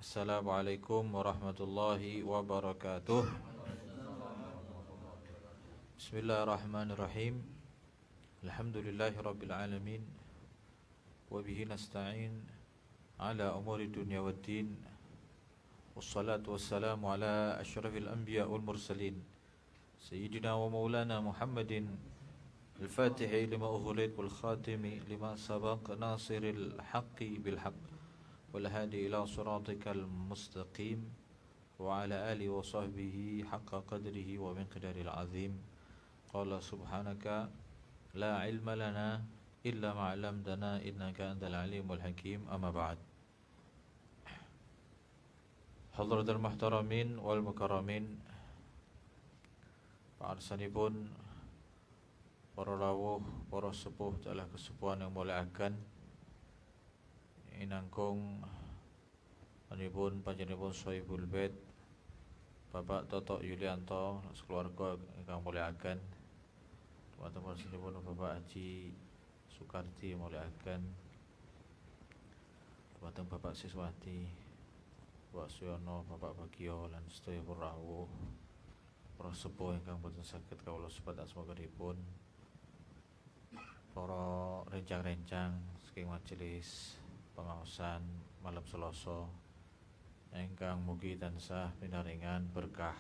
Assalamualaikum warahmatullahi wabarakatuh. Bismillahirrahmanirrahim. Alhamdulillahi rabbil alamin. Wabihi nasta'in ala umuri dunya waddin. Wassalatu wassalamu ala ashrafil anbiya wal mursalin Sayyidina wa maulana Muhammadin Al-Fatihi lima ughliq wal khatimi lima sabaq nasiril haqqi bil haqq wal hadi ila siratikal mustaqim wa ala alihi wa sahbihi haqqa qadrihi wa miqdaril azim. Qala subhanaka la ilma lana illa ma 'allamtana innaka antal alimul hakim. Amma ba'd. Hadratul muhtaramin wal mukarramin, paarsanipun para rawuh, para sepuh dalah kesepuhan yang muliakan inangkung anipun panjenenganipun Sohibul Bait Bapak Toto Yulianto sekeluarga ingkang muliakan, teman-teman sinipun Bapak Haji Sukarti muliakan, teman-teman Bapak Siswati, Bapak Suyono, Bapak Bagio lan sedaya para rawuh, para sepuh ingkang boten saged kawula sebat asmanipun, para rencang-rencang saking majelis pengaosan malam Selasa ingkang mugi tansah pinaringan berkah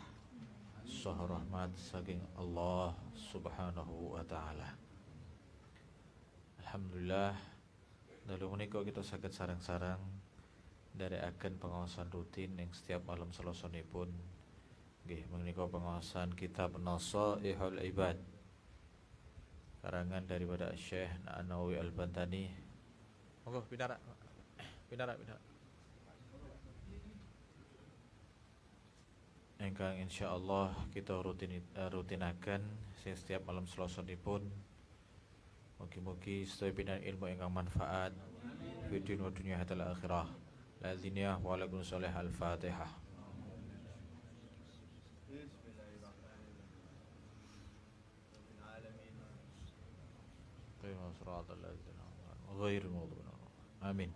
saha rahmat saking Allah Subhanahu wa taala. Alhamdulillah, dalu menika kita saged sareng-sareng nderekaken pengaosan rutin yang setiap malam Selasanipun. Nggih, menika pengaosan kitab Nasaihul Ibad karangan daripada Syekh Nawawi Al-Bantani. Monggo pinara. Engkang insyaallah kita rutinaken setiap malam Selasanipun. Mugi-mugi sedaya pinan ilmu ingkang manfaat fi dunya wa dunya hatta akhirah. La diniyah wa lakum sholih al-Fatihah. Ghairil maghdubi. Amin.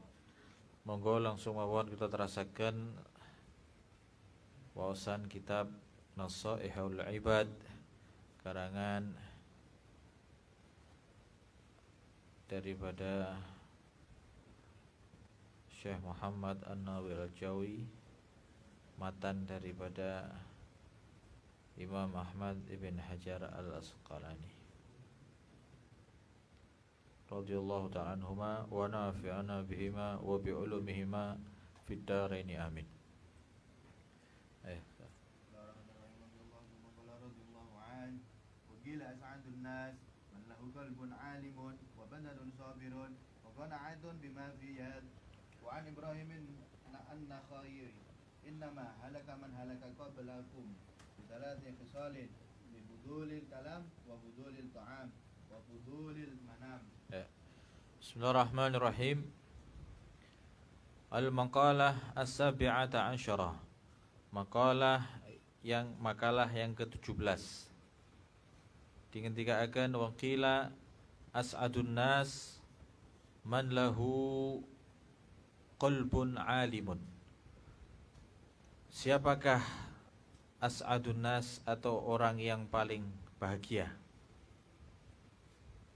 Monggo langsung mawon kita terasaken waosan kitab Nasaihul Ibad karangan daripada Syekh Muhammad An-Nawawi Al-Jawi, matan daripada Imam Ahmad Ibn Hajar Al-Asqalani radhiyallahu ta'ala anhuma wa nafi'ana bihima wa bi'ulumihima fid dharain amin. وقيل أسعد الناس من له قلب عالم وبدن صابر وقناعة بما في يد. وعن إبراهيم النخعي إنما هلك من هلك قبلكم بثلاث خصال: بفضول الكلام وفضول الطعام وفضول المنام. Bismillahirrahmanirrahim. Al-maqalah as-sabi'ata asyarah. Makalah yang ke-17. Dihentikan waqila as'adun nas man lahu qalbun alimun. Siapakah as'adun nas atau orang yang paling bahagia?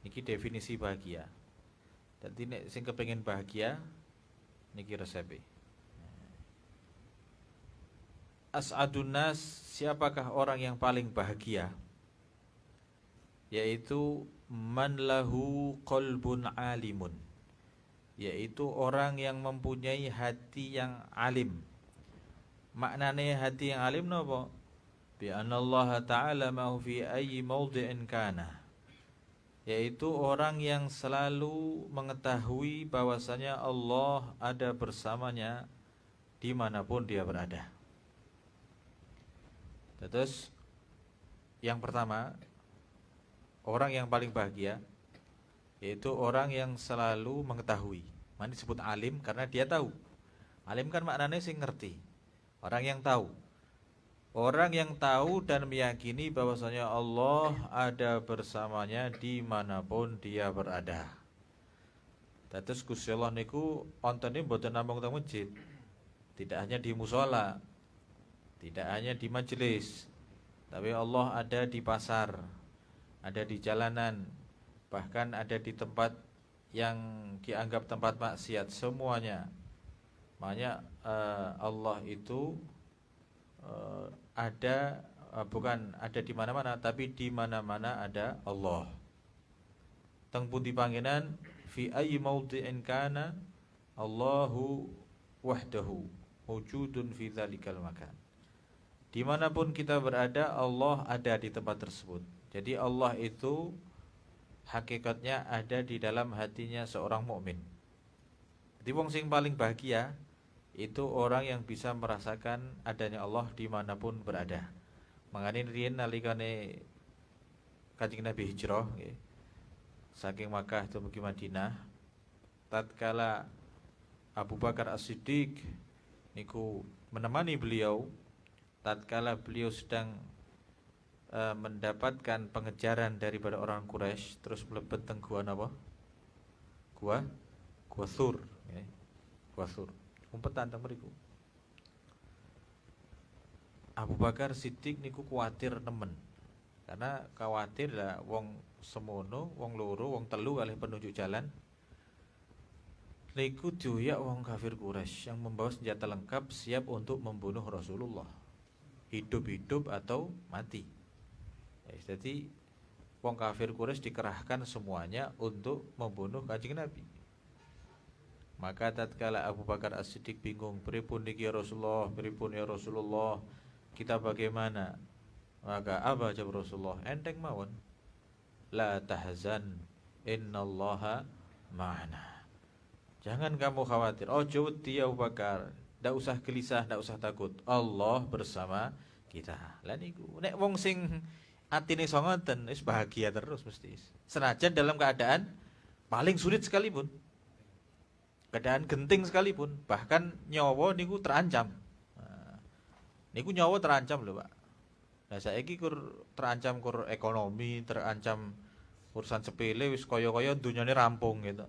Niki definisi bahagia. Dadi nek sing kepengin bahagia niki resepe. As'adun nas, siapakah orang yang paling bahagia? Yaitu man lahu qalbun alimun, yaitu orang yang mempunyai hati yang alim. Maknane hati yang alim napa? Bi anallaha ta'ala ma fi ayyi mawdi'in kana, yaitu orang yang selalu mengetahui bahwasanya Allah ada bersamanya dimanapun dia berada. Terus yang pertama, orang yang paling bahagia yaitu orang yang selalu mengetahui. Mana disebut alim? Karena dia tahu. Alim kan maknanya sing ngerti, orang yang tahu. Orang yang tahu dan meyakini bahwasanya Allah ada bersamanya dimanapun dia berada. Terus Gusti Allah niku ontene mboten namung teng masjid. tidak hanya di musola, tidak hanya di majelis, tapi Allah ada di pasar, ada di jalanan, bahkan ada di tempat yang dianggap tempat maksiat, semuanya. Makanya Allah itu ada, bukan ada di mana-mana, tapi di mana-mana ada Allah. Teng pundi panggenan fi ayyi mawdi'in kana Allahu wahdahu wujudun fi dzalikal makan. Dimanapun kita berada, Allah ada di tempat tersebut. Jadi Allah itu hakikatnya ada di dalam hatinya seorang mukmin. Jadi wong sing paling bahagia itu orang yang bisa merasakan adanya Allah dimanapun berada. Makanya riyen nalikane Kanjeng Nabi hijrah nggih, saking Makkah dumugi Madinah, tatkala Abu Bakar As-Siddiq niku menemani beliau tatkala beliau sedang mendapatkan pengejaran daripada orang Quraisy, terus mlebet teng gua napa? Gua Thur, nggih. Gua Thur. Umpetan teng mriku. Abu Bakar Siddiq niku kuwatir nemen. Karena khawatir lah wong semono, wong loro, wong telu kalih penunjuk jalan niku dioyak wong kafir Quraisy yang membawa senjata lengkap siap untuk membunuh Rasulullah, hidup-hidup atau mati. Jadi wong kafir Quraisy dikerahkan semuanya untuk membunuh Kanjeng Nabi. Maka tatkala Abu Bakar As-Siddiq bingung, pripun niki ya Rasulullah, pripun ya Rasulullah, kita bagaimana? Maka apa jawab Rasulullah? Enteng mawon. La tahzan, innallaha ma'ana. Jangan kamu khawatir. Ojo wedi Abu Bakar. Ndak usah gelisah, ndak usah takut. Allah bersama kita. Lah niku nek wong sing atine iso ngoten wis bahagia terus mesti. Senajan dalam keadaan paling sulit sekalipun. Keadaan genting sekalipun, bahkan nyawa niku terancam. Nah, niku nyawa terancam lho, Pak. Nah, saiki kur terancam kur ekonomi, terancam urusan sepele wis kaya-kaya dunyane rampung gitu.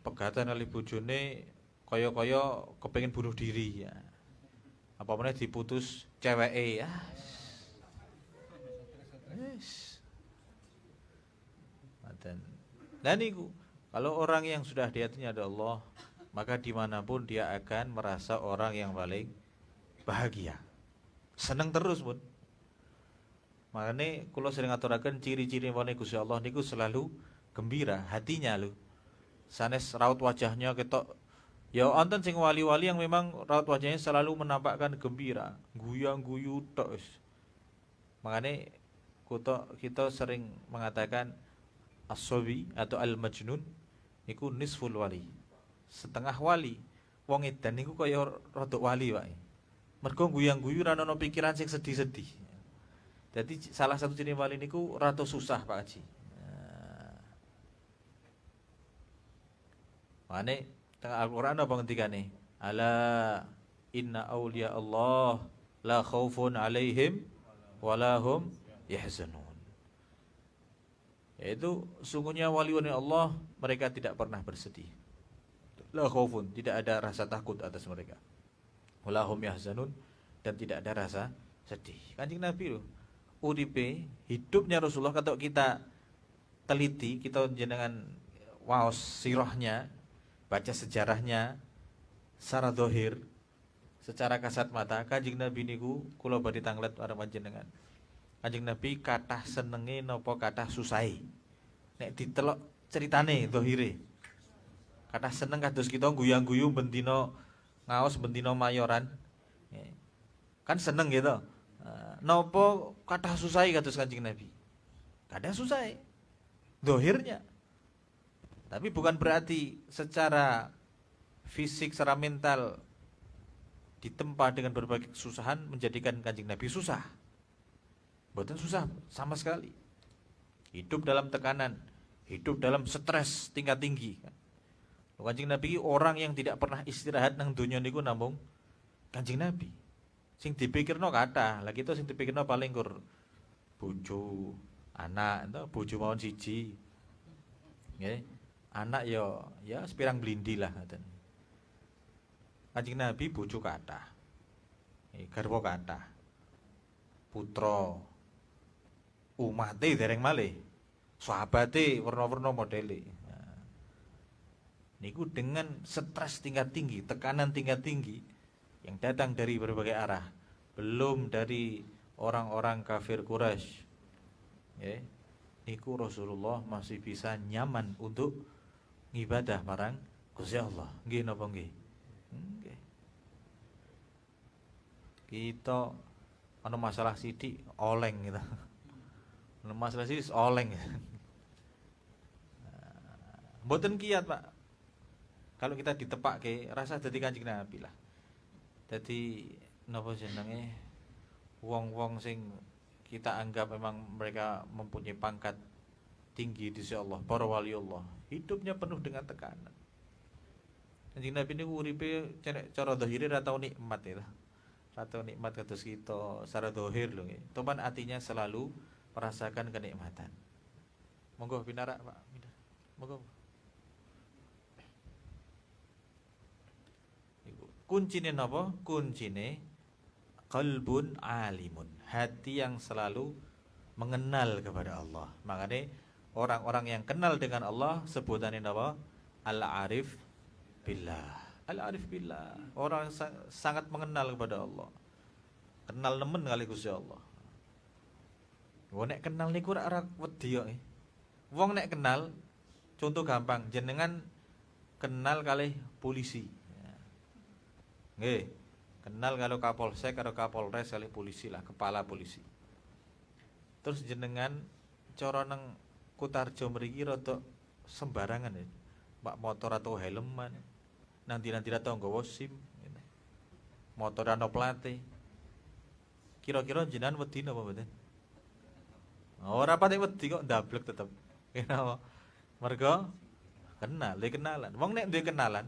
Pegatan kali bojone kaya-kaya kepengin bunuh diri ya. Apa meneh diputus ceweke ya. Yes. Dan niku kalau orang yang sudah di hatinya ada Allah, maka dimanapun dia akan merasa orang yang paling bahagia, seneng terus pun. Makanya kalau sering aturaken ciri-ciri wong Gusti Allah niku selalu gembira hatinya lho. Sanes raut wajahnya ketok. Ya wonten sing wali-wali yang memang raut wajahnya selalu menampakkan gembira, guyang-guyu tok wis. Makanya kita sering mengatakan as-sawi atau al-majnun niku nisful wali. Setengah wali. Wong edan niku kaya rada wali wae. Mergo guyang-guyu ra ono pikiran sing sedih-sedih. Jadi salah satu ciri wali niku rada susah Pak Haji. Mane tengah Al-Qur'an apa ngendikane? Ala inna auliya Allah la khaufun alaihim walahum yahzanun. Yaitu sungguhnya wali-wali Allah mereka tidak pernah bersedih. La khaufun, tidak ada rasa takut atas mereka. Walahum yahzanun, dan tidak ada rasa sedih. Kanjeng Nabi loh, uripe hidupnya Rasulullah kalau kita teliti, kita jenengan waos sirahnya, baca sejarahnya secara zahir, secara kasat mata, Kanjeng Nabi niku kula badhe tanglet karo panjenengan. Kanjeng Nabi kathah senenge napa kathah susahe. Nek ditelok ceritane zahire. Kathah seneng kados kita guyang-guyu bendina ngaos bendina mayoran. Kan seneng gitu. Napa kathah susahe kados Kanjeng Nabi. Kadang susahe. Zahirnya. Tapi bukan berarti secara fisik, secara mental ditempa dengan berbagai kesusahan menjadikan Kanjeng Nabi susah. Mboten susah sama sekali. Hidup dalam tekanan, hidup dalam stres tingkat tinggi. Kanjeng Nabi orang yang tidak pernah istirahat nang donya niku namung Kanjeng Nabi. Sing dipikirno kathah, lah kita sing dipikirno paling kur bojo, anak, ento bojo mawon siji. Nggih. Anak ya sepirang blindi lah ngoten. Kanjeng Nabi bojo kathah. Garwa kathah. Putra umate dereng malih. Sahabate werna-werna modele. Nah, niku dengan stres tingkat tinggi, tekanan tingkat tinggi yang datang dari berbagai arah, belum dari orang-orang kafir Quraisy. Ya, niku Rasulullah masih bisa nyaman untuk ngibadah marang Gusti Allah. Nggih napa nggih? Nggih. Kita ana masalah sithik oleng gitu. Ana masalah sithik oleng. Mboten kiat, Pak. Kalau kita ditepakke rasa dadi Kanjeng Nabi lah. Dadi napa jenenge wong-wong sing kita anggap memang mereka mempunyai pangkat tinggi di sisi Allah, para wali Allah, hidupnya penuh dengan tekanan. Kanjeng Nabi niku uripe cara zahire ra tau nikmat itu. Ra tau nikmat kados kita secara zahir lho nggih. Topan atinya selalu merasakan kenikmatan. Monggo pinarak, Pak. Monggo. Kuncine napa? Kuncine qalbun alimun, hati yang selalu mengenal kepada Allah. Makanya orang-orang yang kenal dengan Allah sebutannya napa? Al-arif billah. Al-arif billah, orang sangat mengenal kepada Allah. Kenal nemen kali Gusti Allah. Wong nek kenal niku ora wedi kok. Wong nek kenal, contoh gampang, jenengan kenal kalih polisi. Nggih, kenal kalau Kapolsek karo Kapolres kalih polisi lah, kepala polisi. Terus jenengan cara nang Kutarjo mriki rada sembarangan ya. Pak motor atau helman. Nanti tau nggawa SIM. Motor ana plate. Kira-kira jenengan wedi napa mboten? Ora pati wedi kok ndablek tetep. Kenapa? Mergo kenal, kenalan. Wong nek duwe kenalan,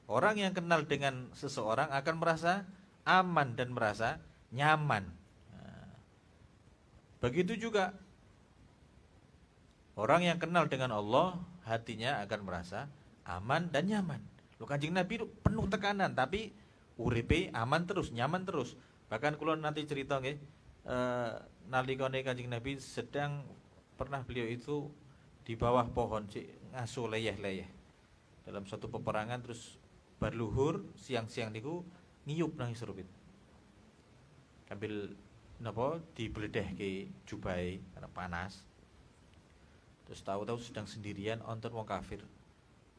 orang yang kenal dengan seseorang akan merasa aman dan merasa nyaman. Nah, begitu juga orang yang kenal dengan Allah, hatinya akan merasa aman dan nyaman. Lho Kanjeng Nabi penuh tekanan, tapi uripe aman terus, nyaman terus. Bahkan kula nanti cerita nggih, nalikane Kanjeng Nabi sedang pernah beliau itu di bawah pohon sik ngasuh leyeh-leyeh. Dalam suatu peperangan terus berluhur siang-siang niku ngiyup nang serupit. Ambil napa dibledehke jubahe karena panas. Terus tahu-tahu sedang sendirian onten wong kafir.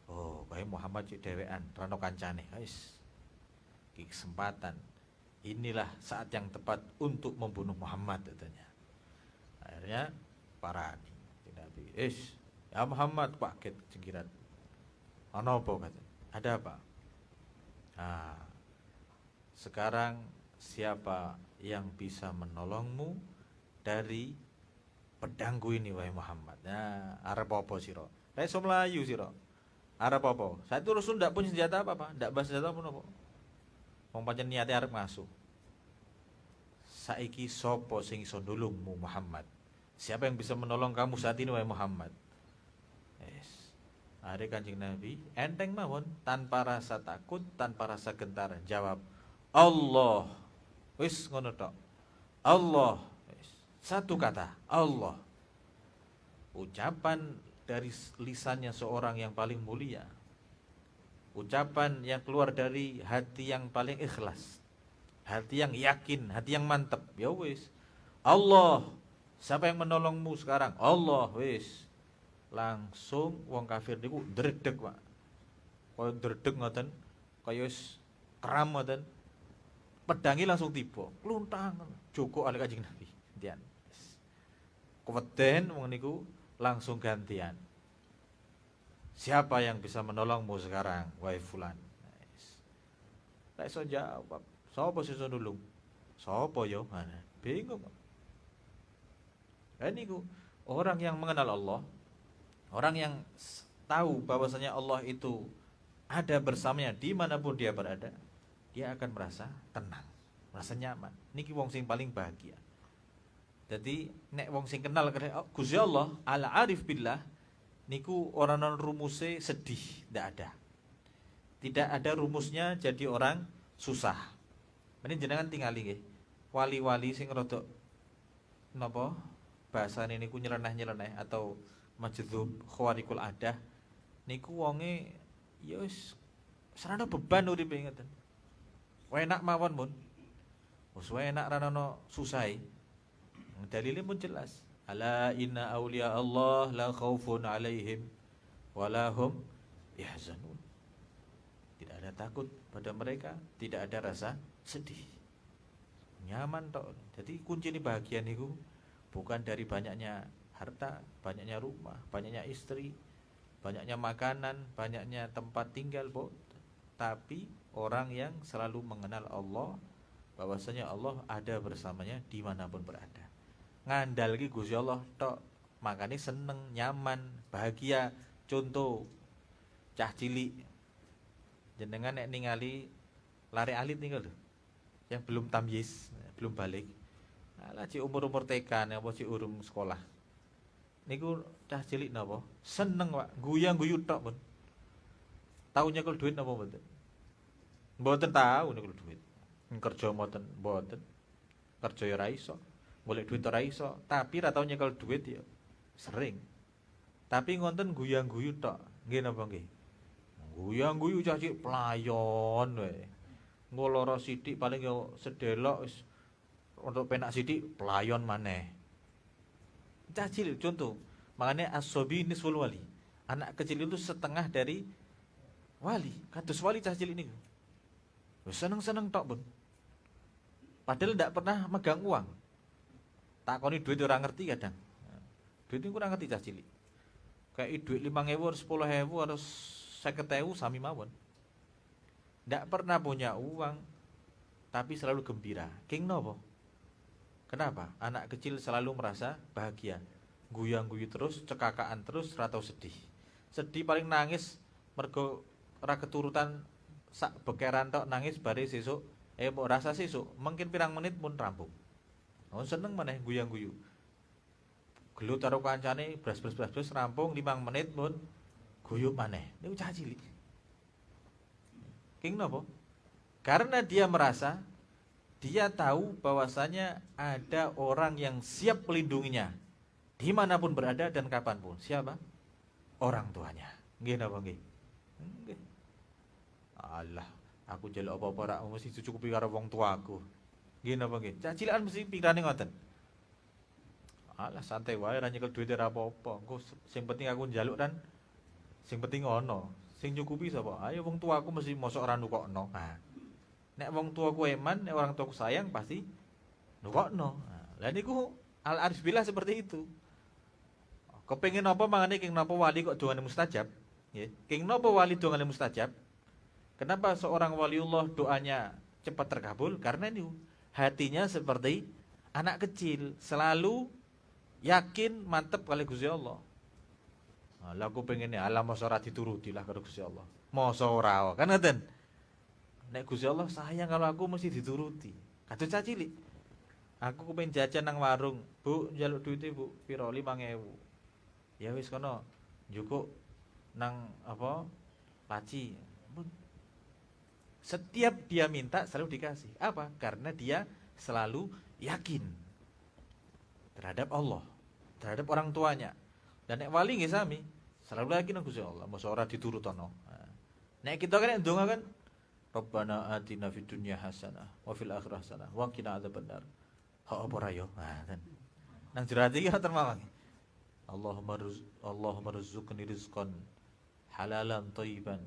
Oh, bae Muhammad cek dhewean, rano kancane. Wis. Iki kesempatan. Inilah saat yang tepat untuk membunuh Muhammad katanya. Akhirnya parani Nabi. Ya Muhammad paket cengkiran. Ana apa kata? Ada apa? Nah, sekarang siapa yang bisa menolongmu dari pedangku ini wahai Muhammad? Nah, arep apa sira? Ra iso mlayu sira. Arep apa? Saya itu Rasul ndak punya senjata apa-apa, ndak bawa senjata pun apa. Wong pancen niate arep ngasuh. Saiki sapa sing iso nulungmu Muhammad? Siapa yang bisa menolong kamu saat ini wahai Muhammad? Hari Kanjeng Nabi enteng mawon, tanpa rasa takut, tanpa rasa gentar jawab, Allah. Wis ngono tok. Allah. Wis. Satu kata, Allah. Ucapan dari lisannya seorang yang paling mulia. Ucapan yang keluar dari hati yang paling ikhlas. Hati yang yakin, hati yang mantap. Ya wis. Allah. Siapa yang menolongmu sekarang? Allah. Wis. Langsung wong kafir niku ndredeg, Pak. Kaya ndredeg ngoten, kaya wis kram ngoten. Pedangi langsung tiba, kluntang, joko ale Kanjeng Nabi. Gantian. Keweden wong niku langsung gantian. Siapa yang bisa menolongmu sekarang, wahai fulan? Nek iso jawab, sapa sing iso nulung? Sapa yo? Bingung. Niku orang yang mengenal Allah, orang yang tahu bahwasanya Allah itu ada bersamanya dimanapun dia berada, dia akan merasa tenang, merasa nyaman. Niki wong sing paling bahagia. Jadi nek wong sing kenal Gusti Allah, al-arif billah, niku orang non rumuse sedih, tidak ada. Tidak ada rumusnya jadi orang susah. Ini jenengan tingali nggih. Wali-wali sing rada napa bahasane niku nyeleneh-nyeleneh atau majdzub khawarikul adah niku wonge ya wis sarana beban uripe ngeten. Enak mawon mun. Wis enak ra ono susahe. Dalile pun jelas. Ala inna auliya Allah la khaufun alaihim wala hum yahzanun. Tidak ada takut pada mereka, tidak ada rasa sedih. Nyaman tok. Jadi kunci ini bahagia niku bukan dari banyaknya harta, banyaknya rumah, banyaknya istri, banyaknya makanan, banyaknya tempat tinggal, tapi orang yang selalu mengenal Allah, bahwasanya Allah ada bersamanya dimanapun berada. Ngandal ki Gusti Allah tok, makanya seneng, nyaman, bahagia. Contoh cah cilik jenengan nek ningali lare alit niku lho, yang belum tamyiz, belum balik. Alah cik umur-umur TK apa cik urung sekolah. Niku cah cilik napa? Seneng Pak, guyang-guyu tok pun. Tahu nyekel duit napa mboten? Mboten tahu nyekel duit. Kerja mboten, mboten. Kerja ya ra iso. Golek duit ora iso, tapi ra tau nyekel duit ya sering. Tapi ngonten guyang-guyu tok. Nggih napa nggih? Guyang-guyu cah cilik pelayon wae. Engko lara sithik paling ya sedelok wis untuk penak sithik pelayon maneh. Cah cilik contoh. Makanya as-sabi nisful wali. Anak kecil itu setengah dari wali. Kados wali cah cilik niku. Wis seneng-seneng tok, Bun. Padahal ndak pernah megang uang. Takoni duit ora ngerti kadang. Duit niku ora ngerti cah cilik. Kayak duit 5.000, 10.000, harus 50.000 sami mawon. Ndak pernah punya uang, tapi selalu gembira. King nopo? Kenapa? Anak kecil selalu merasa bahagia. Guyang-guyu terus, cekakaan terus, ra tau sedih. Sedih paling nangis mergo ora keturutan sak bekeran tok nangis bare sesuk. Mau rasa sesuk, mungkin pirang menit pun rampung. Oh seneng maneh guyang-guyu. Gelut karo kancane bras rampung 5 menit pun guyub maneh. Niku cah cilik. King napa? Karena dia merasa, dia tahu bahwasanya ada orang yang siap melindunginya dimanapun berada dan kapanpun. Siapa? Orang tuanya. Nggih napa nggih? Nggih. Allah, aku jelek apa-apa ra mesti dicukupi karo wong tuaku. Nggih napa nggih? Cah cilekan mesti pikirane ngoten. Alah santai wae ra nyekel duit ora apa-apa. Engko sing penting aku njaluk kan sing penting ono. Sing nyukupi sapa? Ayo wong tuaku mesti mosok ora nukokno. Nah, nek wong tuaku eman, nek orang tuaku sayang pasti nukokno. Nah, lah niku al-arif billah seperti itu. Kepengin apa mangane king napa wali kok dongane mustajab? Nggih. King napa wali dongane mustajab? Kenapa seorang waliullah doanya cepat terkabul? Karena ini hatinya seperti anak kecil, selalu yakin mantep kali Gusti Allah. Lah aku pengennya alam masa ora dituruti lah karo Gusti Allah. Masa ora kan ngoten. Nek Gusti Allah sayang kalau aku mesti dituruti. Kados cah cilik. Aku kepengin jajan nang warung, Bu, njaluk duite Bu, pira 5.000. Ya wis kono, njukuk nang apa? Laci. Setiap dia minta selalu dikasih. Apa? Karena dia selalu yakin terhadap Allah, terhadap orang tuanya. Dan nek wali nggih sami, selalu yakin Gusti Allah, mosok ora diturutono. Nek kita kan ndonga kan Rabbana atina fid dunya hasanah wa fil akhirati hasanah wa qina adzabannar. Ha apa ra yo? Nang jero ati iki wonten mawon. Allahumma rzuqni rizqan halalan thayyiban.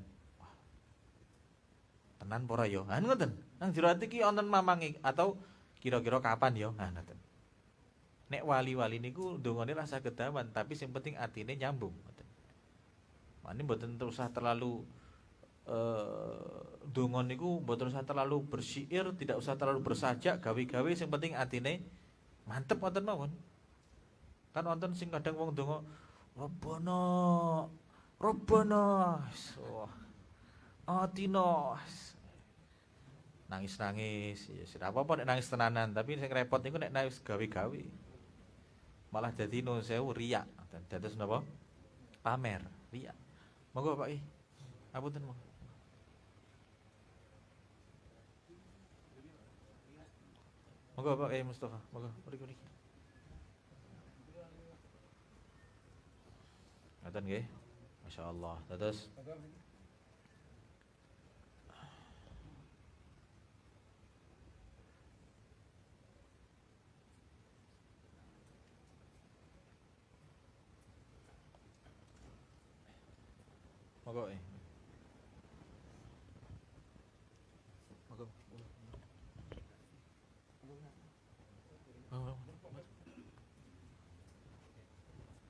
Tenan apa ora yo? Ngoten. Nang jero ati iki wonten mamangi atau kira-kira kapan yo? Ngoten. Nek wali-wali niku ndongane rasa kedawan, tapi sing penting atine nyambung. Mane mboten usah terlalu dongon niku mboten usah terlalu bersyair, tidak usah terlalu bersajak, gawe-gawe sing penting atine mantep wonten mawon. Kan wonten sing kadang wong donga Rabbana atina nangis-nangis ya sira apa-apa nek nangis tenanan, tapi sing repot niku nek nangis gawe-gawe. Malah dadi nun sewu riya. Dados napa? pamer, riya. Monggo Pak Apunten monggo. Monggo Pak Mustafa, monggo mriki. Ngoten nggih. Masyaallah. Terus monggo Monggo.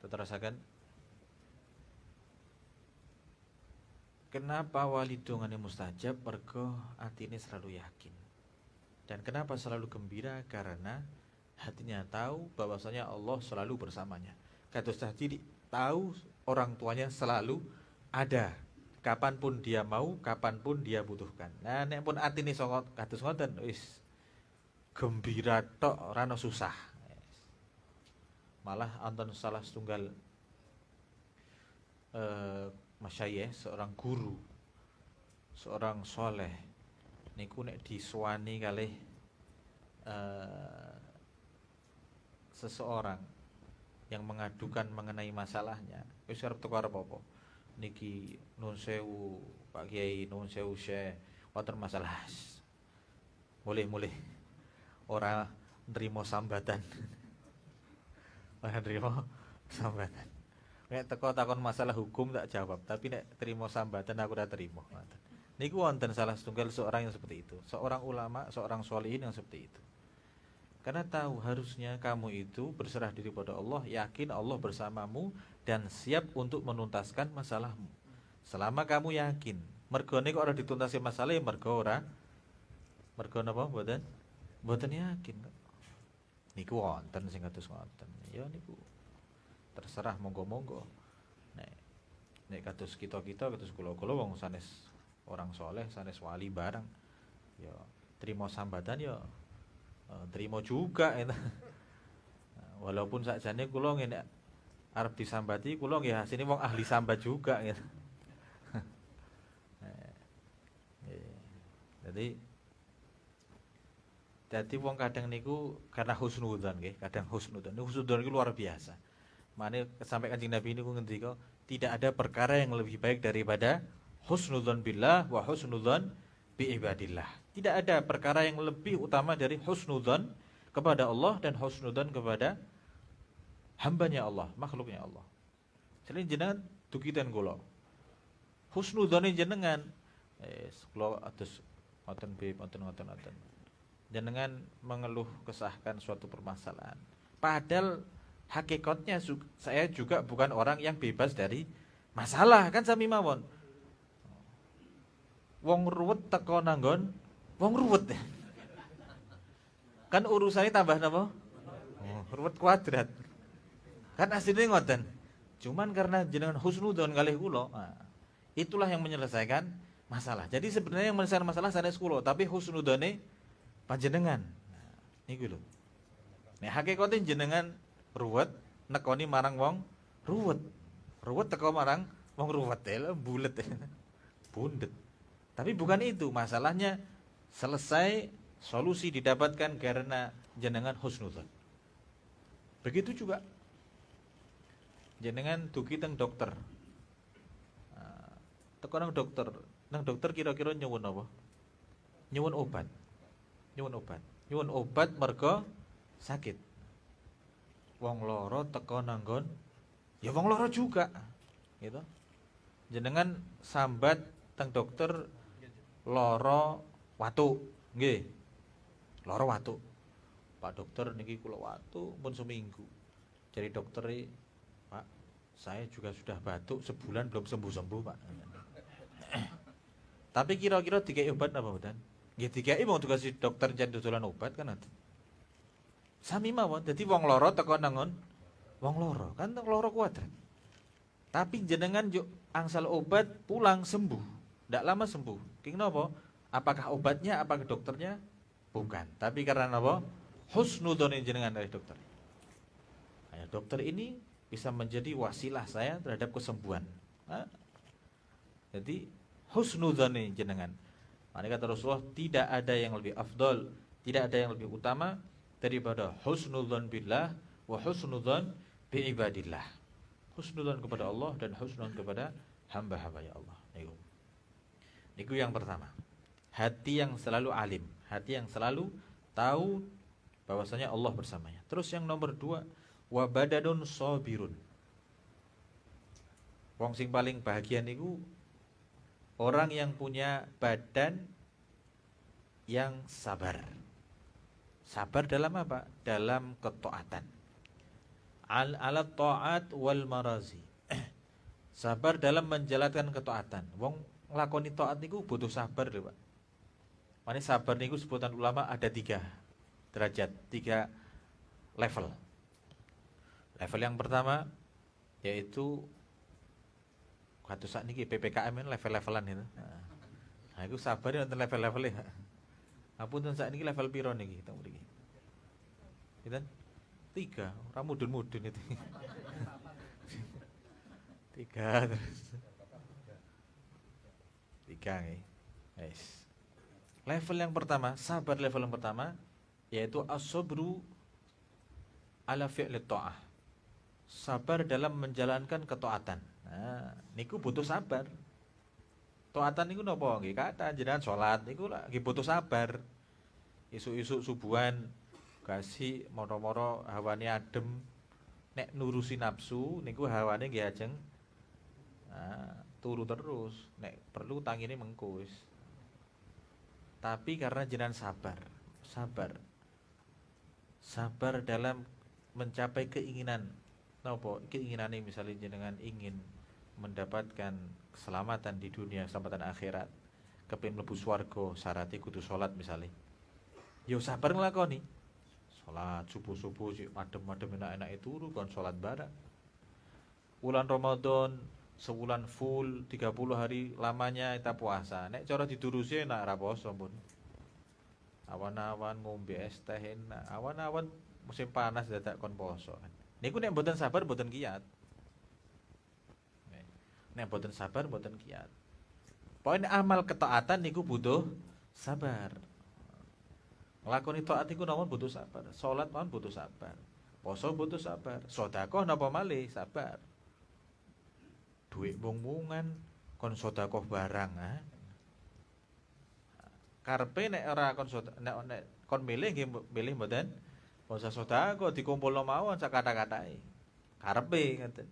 Terasakan kenapa wali dongane mustajab? Mergo atine selalu yakin. Dan kenapa selalu gembira? Karena hatinya tahu bahwasanya Allah selalu bersamanya. Kados tadi tahu orang tuanya selalu ada, kapanpun dia mau, kapanpun dia butuhkan. Nah, nek pun atine sangat kados ngoten, wis gembira tok, ora ono susah. Malah anton salah setunggal masyayikh, seorang guru, seorang soleh niku nek disuwani kalih seseorang yang mengadukan mengenai masalahnya, wis arep teko arep apa? Niki nun sewu Pak Kiai, nun sewu Syekh, wonten masalah. Mulih-mulih ora nrimo sambatan. Ora nrimo sambatan. Nek teko takon masalah hukum tak jawab, tapi nek terima sambatan aku ora terima. Niku wonten salah setunggal seorang yang seperti itu, seorang ulama, seorang sholihin yang seperti itu. Karena tahu harusnya kamu itu berserah diri pada Allah, yakin Allah bersamamu dan siap untuk menuntaskan masalahmu. Selama kamu yakin, mergone kok ora dituntasi masalah ya mergo ora. Mergo napa mboten? Mboten yakin. Niku wonten sing kados ngoten. Ya niku terserah monggo-monggo. Nek kados kita-kita kados kula-kula wong sanes orang soleh, sanes wali barang. Ya terima sambatan ya terima juga ya. Walaupun sakjane kula ngene arep disambati kula nggih asine wong ahli sambat juga gitu. Jadi wong kadang niku karena husnudzon nggih, kadang husnudzon. Husnudzon niku luar biasa. Mane sampai Kanjeng Nabi niku ngendika, tidak ada perkara yang lebih baik daripada husnudzon billah wa husnudzon bi ibadillah. Tidak ada perkara yang lebih utama dari husnudzon kepada Allah dan husnudzon kepada hambanya Allah, makhluknya Allah. Selain jenengan dukitan kula. Husnudzone jenengan kula atus wonten bib wonten. Jenengan mengeluh kesahkan suatu permasalahan. Padahal hakikatnya saya juga bukan orang yang bebas dari masalah, kan sami mawon. Wong ruwet teko nanggon wong ruwet. Kan urusannya tambah napa? Ruwet kuadrat. Kan asline ngoten. Cuman karena jenengan husnudzon kalih kula, itulah yang menyelesaikan masalah. Jadi sebenarnya yang menyelesaikan masalah sanes kula, tapi husnudzone panjenengan. Niku lho. Nek hakikate jenengan ruwet nekoni marang wong ruwet. Ruwet teko marang wong ruwet bulet. Bundet. Tapi bukan itu, masalahnya selesai, solusi didapatkan karena jenengan husnudzon. Begitu juga jenengan dugi teng dokter. Teko nang dokter. Nang dokter kira-kira nyuwun apa? Nyuwun obat. Nyuwun obat mergo sakit. Wong loro teko nanggon ya wong loro juga. Gitu. Jenengan sambat teng dokter loro watu, nggih. Loro watu. Pak dokter niki kula watu pun seminggu. Jadi dokter, Pak, saya juga sudah batuk sebulan belum sembuh-sembuh, Pak. Tapi kira-kira dikei obat apa mboten? Nggih dikei wong dikasih dokter jan dodolan obat kan. Sami mawon. Dadi wong loro teko nangon wong loro, kan loro kuadrat. Tapi jenengan yo angsal obat pulang sembuh. Ndak lama sembuh. King napa? Apakah obatnya, apakah dokternya? Bukan. Tapi karena napa? Husnudzon jenengan dari dokter. Dokter ini bisa menjadi wasilah saya terhadap kesembuhan. Jadi husnudzon jenengan. Makanya kata Rasulullah, tidak ada yang lebih afdol, tidak ada yang lebih utama daripada husnudzon billah wa husnudzon bi ibadillah. Husnudzon kepada Allah dan husnudzon kepada hamba-hamba ya Allah. Niku yang pertama. Hati yang selalu alim, hati yang selalu tahu bahwasanya Allah bersamanya. Terus yang nomor 2, wa badadun sabirun. Wong sing paling bahagia niku orang yang punya badan yang sabar. Sabar dalam apa? Dalam ketaatan. Ala ta'at wal marazi. Sabar dalam menjalankan ketaatan. Wong nglakoni taat niku butuh sabar lho, Pak. Makanya sabar niku sebutan ulama ada 3 derajat, 3 level. Level yang pertama yaitu kados sakniki PPKM level-levelan itu. Nah, iku sabar wonten level-levele. Apunten sakniki level piro niki teng mriki? Pinten? 3, ora mudun-mudun itu. 3 terus. 3 nggih. Wis. Level yang pertama, sabar level yang pertama yaitu as-sabru ala fi'li ta'ah. Sabar dalam menjalankan ketaatan. Nah, niku butuh sabar. Taatan niku napa nggih? Kata jenengan salat niku lagi butuh sabar. Isuk-isuk subuhan kasih moro-moro hawane adem, nek nurusi nafsu niku hawane nggih ajeng turu terus, nek perlu tangine mengko wis. Tapi karena jenengan sabar dalam mencapai keinginan. Napa? Keinginane misalnya jenengan ingin mendapatkan keselamatan di dunia, keselamatan akhirat, kepengin mlebu swarga, syaratnya kudu salat misalnya. Yo sabar nglakoni. Salat subuh-subuh sik adem-adem enak-enak turu kon salat bareng. Bulan Ramadan sebulan full 30 hari lamanya kita puasa. Nek cara didurusi enak ra poso pun. Awan-awan ngombe es teh enak. Awan-awan musim panas dadak kon poso. Niku nek mboten sabar mboten kiat. Nek mboten sabar mboten kiat. Pokoke amal ketaatan niku butuh sabar. Nglakoni taat niku namung butuh sabar. Salat mawon butuh sabar. Poso butuh sabar. Sedekah napa malih sabar. Duit mung-mungan kon sedekah barang karepe nek ora kon nek kon milih nggih milih mboten poso sedekah dikumpulno mawon sak kata-katae karepe ngoten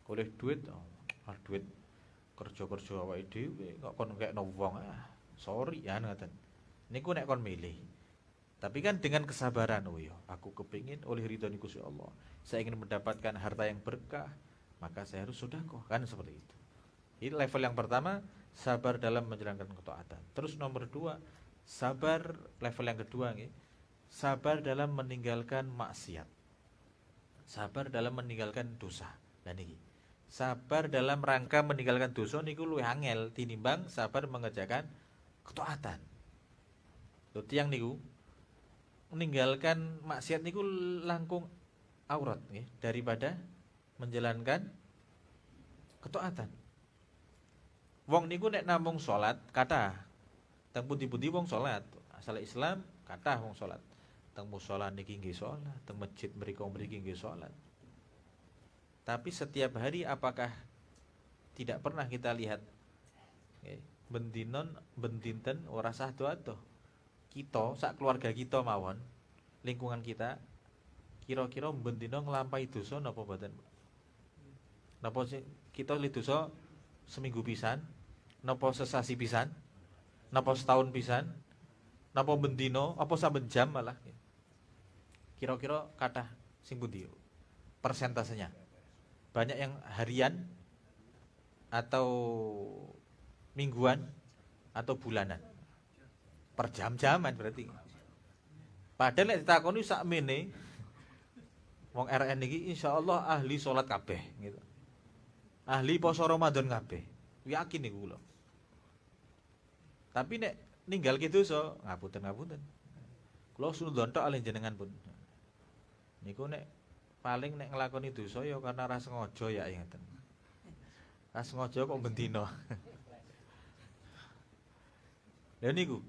golek duit duit kerja-kerja awake dhewe kok kon ngekno wong sorry ya ngoten niku nek kon milih tapi kan dengan kesabaran ya aku kepingin oleh ridho Gusti Allah saya ingin mendapatkan harta yang berkah maka saya harus sedekah kan seperti itu. Ini level yang pertama sabar dalam menjalankan ketaatan. Terus nomor 2 sabar level yang kedua nggih. Sabar dalam meninggalkan maksiat. Sabar dalam meninggalkan dosa. Lah niki. Sabar dalam rangka meninggalkan dosa niku luwih angel tinimbang sabar mengerjakan ketaatan. Lho tiyang niku meninggalkan maksiat niku langkung aurat nggih daripada menjalankan ketaatan. Wong niku nek namung salat kathah. Teng pundi-pundi wong salat, asal Islam kathah wong salat. Teng musala niki nggih salat, teng masjid mriki nggih salat. Tapi setiap hari apakah tidak pernah kita lihat bendinon bendinten ora sah doa-doa. Kita sak keluarga kita mawon, lingkungan kita kira-kira bendino nglampahi dosa napa mboten? Napa kita li dosa seminggu pisan? Napa sesasi pisan? Napa setahun pisan? Napa bendino? Apa saben jam malah? Kira-kira kathah sing pundi? Persentasenya. Banyak yang harian atau mingguan atau bulanan. Per jam-jaman berarti. Padahal nek ditakoni sakmene wong RN iki insyaallah ahli salat kabeh gitu. Ahli poso Ramadan kabeh. Yakin niku kula. Tapi nek ninggal ki dosa, ngapunten. Kula sunudzon tok alih jenengan pun. Niku nek paling nek nglakoni dosa ya karena ra sengaja ya ngeten. Ra sengaja kok bendina. Lha niku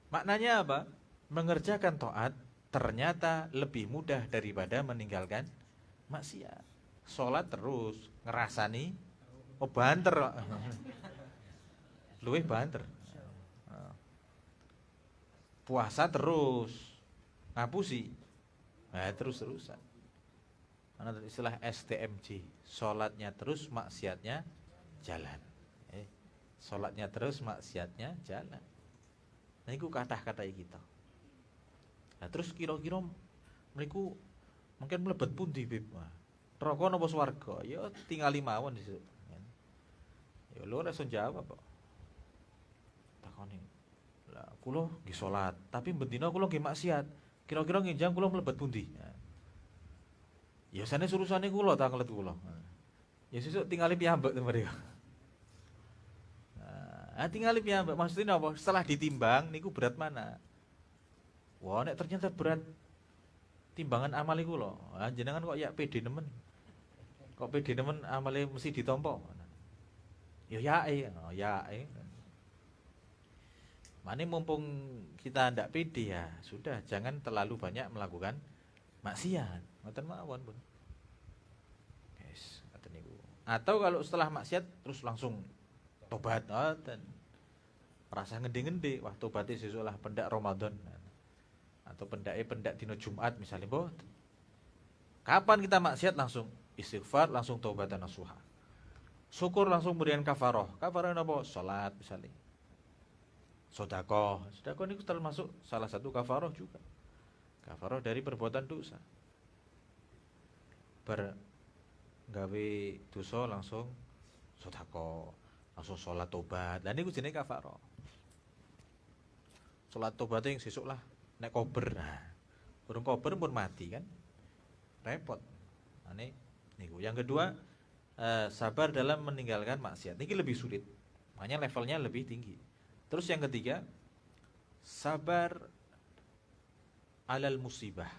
maknanya apa? Mengerjakan taat ternyata lebih mudah daripada meninggalkan maksiat. Salat terus ngerasani banter kok. Luwih banter. Puasa terus ngapusi. Nah, terus-terusan. Ana istilah STMJ, salatnya terus maksiatnya jalan. Salatnya terus maksiatnya jalan. Nah iku kathah-kathah kita. Nah terus kira-kira mriku mungkin mlebet pundi Bib? Neraka napa swarga? Ya tingali mawon sesuk. Ya lho ora iso jawab kok. Takoni. Lah kula nggih salat, tapi bendina kula nggih maksiat. Kira-kira nginjang kula mlebet pundi? Ya sanes urusane kula ta ngelet kula. Ya sesuk tingali piyambak to mriko. Nah, tingali piyambak maksudnya apa? Setelah ditimbang niku berat mana? Wah, nek ternyata berat timbangan amal iku lho. Jenengan kok ya pede nemen. Kok pede nemen amale mesti ditampa. Ya yae. Mane mumpung kita ndak pede ya, sudah jangan terlalu banyak melakukan maksiat. Ngoten mawon, Pun. Guys, ngoten niku. Atau kalau setelah maksiat terus langsung tobat, ngoten. Rasa ngende-ngende, wah tobaté sesuk lah pendak Ramadan. Atau pendak dina Jumat misalnya, mboten. Kapan kita maksiat langsung istighfar, langsung taubatan nasuha. Syukur langsung kemudian kafaroh. Kafaroh napa? Salat misalnya. Sedekah ini termasuk salah satu kafaroh juga. Kafaroh dari perbuatan dosa. Gawe dosa langsung sedekah, langsung salat tobat. Lah niku jenenge kafaroh. Salat tobat yang sesuk lah nek kober. Nah, burung kober pun mati kan. Repot. Ane niku. Yang kedua, sabar dalam meninggalkan maksiat. Ini lebih sulit. Makanya levelnya lebih tinggi. Terus yang ketiga, sabar alal musibah.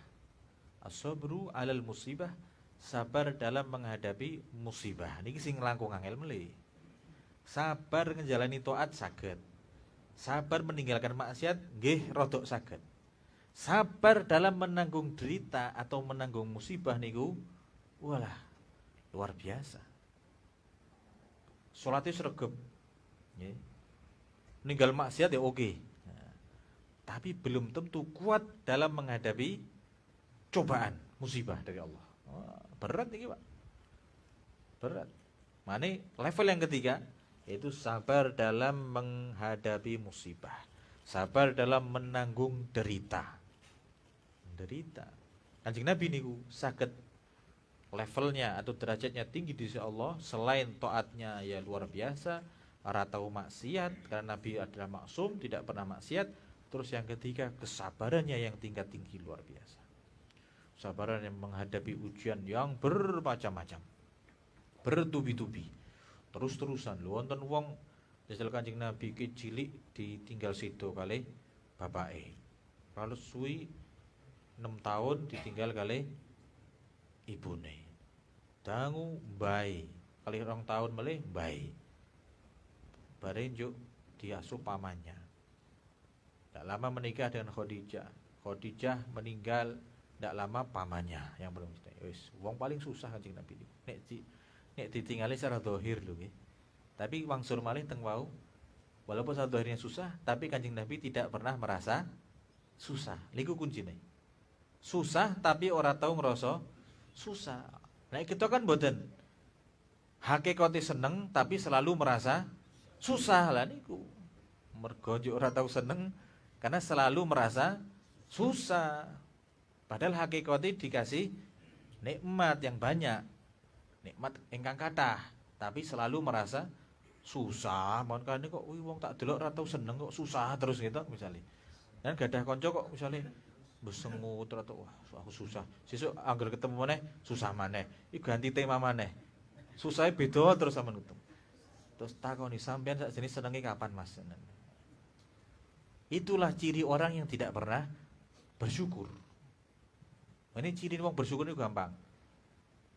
As-sabru alal musibah, sabar dalam menghadapi musibah. Niki sing langkung angel mele. Sabar ngejalani taat saged. Sabar meninggalkan maksiat nggih rodok saged. Sabar dalam menanggung derita atau menanggung musibah niku walah luar biasa. Salate sregep. Nggih. Ninggal maksiat ya oke. Nah, tapi belum tentu kuat dalam menghadapi cobaan, musibah dari Allah. Berat ini Pak. Berat. Mane level yang ketiga yaitu sabar dalam menghadapi musibah. Sabar dalam menanggung derita. Derita. Kanjeng Nabi niku saged levelnya atau derajatnya tinggi di sisi Allah, selain taatnya ya luar biasa, ora tahu maksiat karena Nabi adalah maksum, tidak pernah maksiat. Terus yang ketiga, kesabarannya yang tingkat tinggi luar biasa. Kesabaran yang menghadapi ujian yang bermacam-macam, bertubi-tubi, terus-terusan. Lho wonten wong jajal Kanjeng Nabi ki cilik ditinggal sido kali bapake. Kalau suwi 6 tahun ditinggal kali ibune. Dangu mbae, kali 2 tahun melih mbae. Bare njuk diasuh pamannya. Tidak lama menikah dengan Khadijah. Khadijah meninggal tidak lama pamannya yang belum wis wong paling susah Kanjeng Nabi niku. Nek ditinggali secara zahir lho nggih. Tapi wangsul malih teng wau walaupun secara zahirnya susah, tapi Kanjeng Nabi tidak pernah merasa susah. Niku kuncine. Susah tapi ora tahu ngerasa susah. Nek kita kan mboten. Hakikate seneng tapi selalu merasa susah lah niku. Mergo ora tahu seneng karena selalu merasa susah. Padahal hakikate dikasih nikmat yang banyak. Nikmat ingkang kathah, tapi selalu merasa susah. Makane kok wong tak delok ora tahu seneng kok susah terus gitu misalnya. Dan gadah kanca kok misalnya besengut atau wah aku susah. Sesuk anggar ketemu maneh susah maneh. Iki ganti tema maneh. Susahnya beda terus sampean ketemu. Terus takoni sampean sakjane senenge kapan Mas? Itulah ciri orang yang tidak pernah bersyukur. Ini ciri wong bersyukur itu gampang.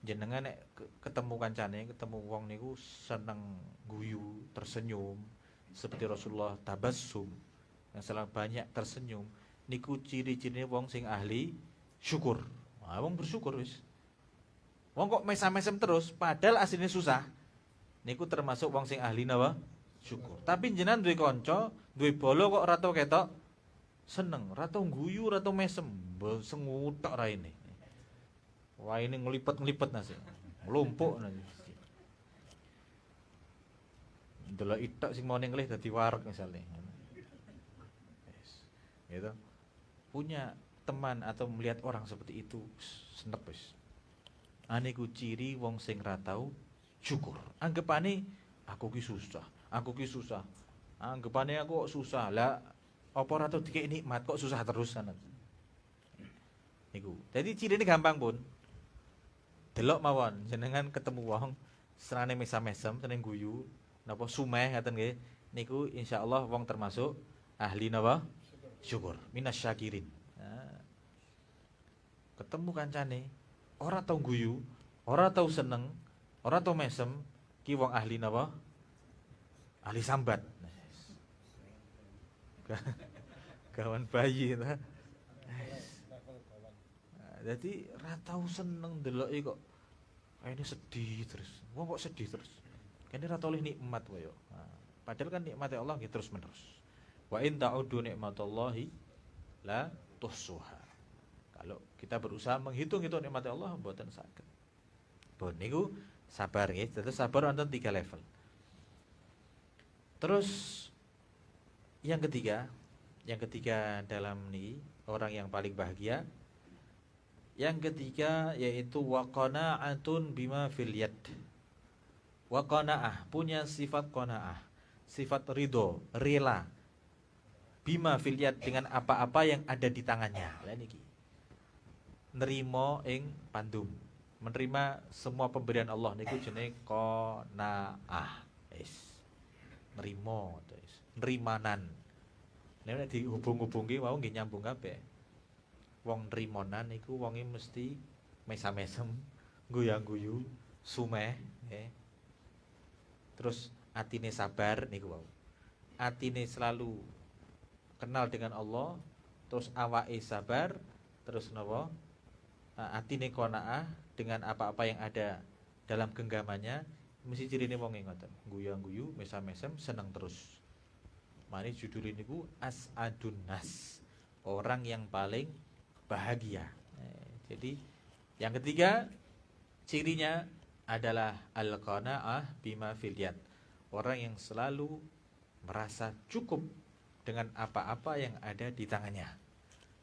jenengan nek ketemu kancane, ketemu wong niku seneng guyu, tersenyum seperti Rasulullah tabassum, yang selalu banyak tersenyum, niku ciri-cirine wong sing ahli syukur. Nah, wong bersyukur wis. Wong kok mesam-mesem terus padahal aslinya susah. Niku termasuk wong sing ahli napa? Syukur. Tapi jenengan duwe kanca, duwe bolo kok ora tau ketok seneng, ora tau guyu, ora tau mesem, sengutok raine. Wah ini ngelipet nasi, ngelumpuk nasi. Delok itok sing mau ngelih dadi wareg misalnya. Yes. Gitu. Punya teman atau melihat orang seperti itu senep wis. Ane ku ciri wong sing ra tau syukur. Anggapane aku ki susah, aku ki susah. Anggapane aku kok susah. Lah apa ora tau dikek nikmat kok susah terus sana. Niku. Jadi ciri ini gampang pun. Delok mawon jenengan ketemu wong serane mesam-mesem, seneng guyu, napa sumeh ngaten nggih. Niku insyaallah wong termasuk ahli napa? Syukur. Minasyakirin. Nah, ketemu kancane ora tau guyu, ora tau seneng, ora tau mesem, ki wong ahli napa? Ahli sambat. Kawan bayi ta. Jadi ra tau seneng deloki kok ini sedih terus. Wong kok sedih terus. Kene ra tau nikmat wae yo. Nah, padahal kan nikmate Allah nggih terus menerus. Wa in ta'udu nikmatallahi la tuhsuha. Kalau kita berusaha menghitung-hitung nikmat Allah mboten saged. Bon niku sabar nggih, terus sabar wonten 3 level. Terus yang ketiga dalam niki orang yang paling bahagia. Yang ketiga yaitu waqana'atun bima fil yad. Waqana'ah punya sifat qanaah, sifat ridho, rela. Bima fil yad dengan apa-apa yang ada di tangannya. Lah niki. Nerima ing pandum, menerima semua pemberian Allah niku jenenge qanaah. Wis. Nerima wis. Nerimanan. Nek dihubung-hubungi wau nggih nyambung kabeh. Wong nrimonan iku wonge mesti mesam-mesem, goyang-guyu, sumeh, Terus atine sabar niku wau. Atine selalu kenal dengan Allah, terus awake sabar, terus napa? Atine qanaah dengan apa-apa yang ada dalam genggamannya, mesti cirine wonge ngoten. Goyang-guyu, mesam-mesem, seneng terus. Mari judul niku As'adun Nas. Orang yang paling bahagia. Jadi yang ketiga cirinya adalah al-qanaah bima fil yad. Orang yang selalu merasa cukup dengan apa-apa yang ada di tangannya.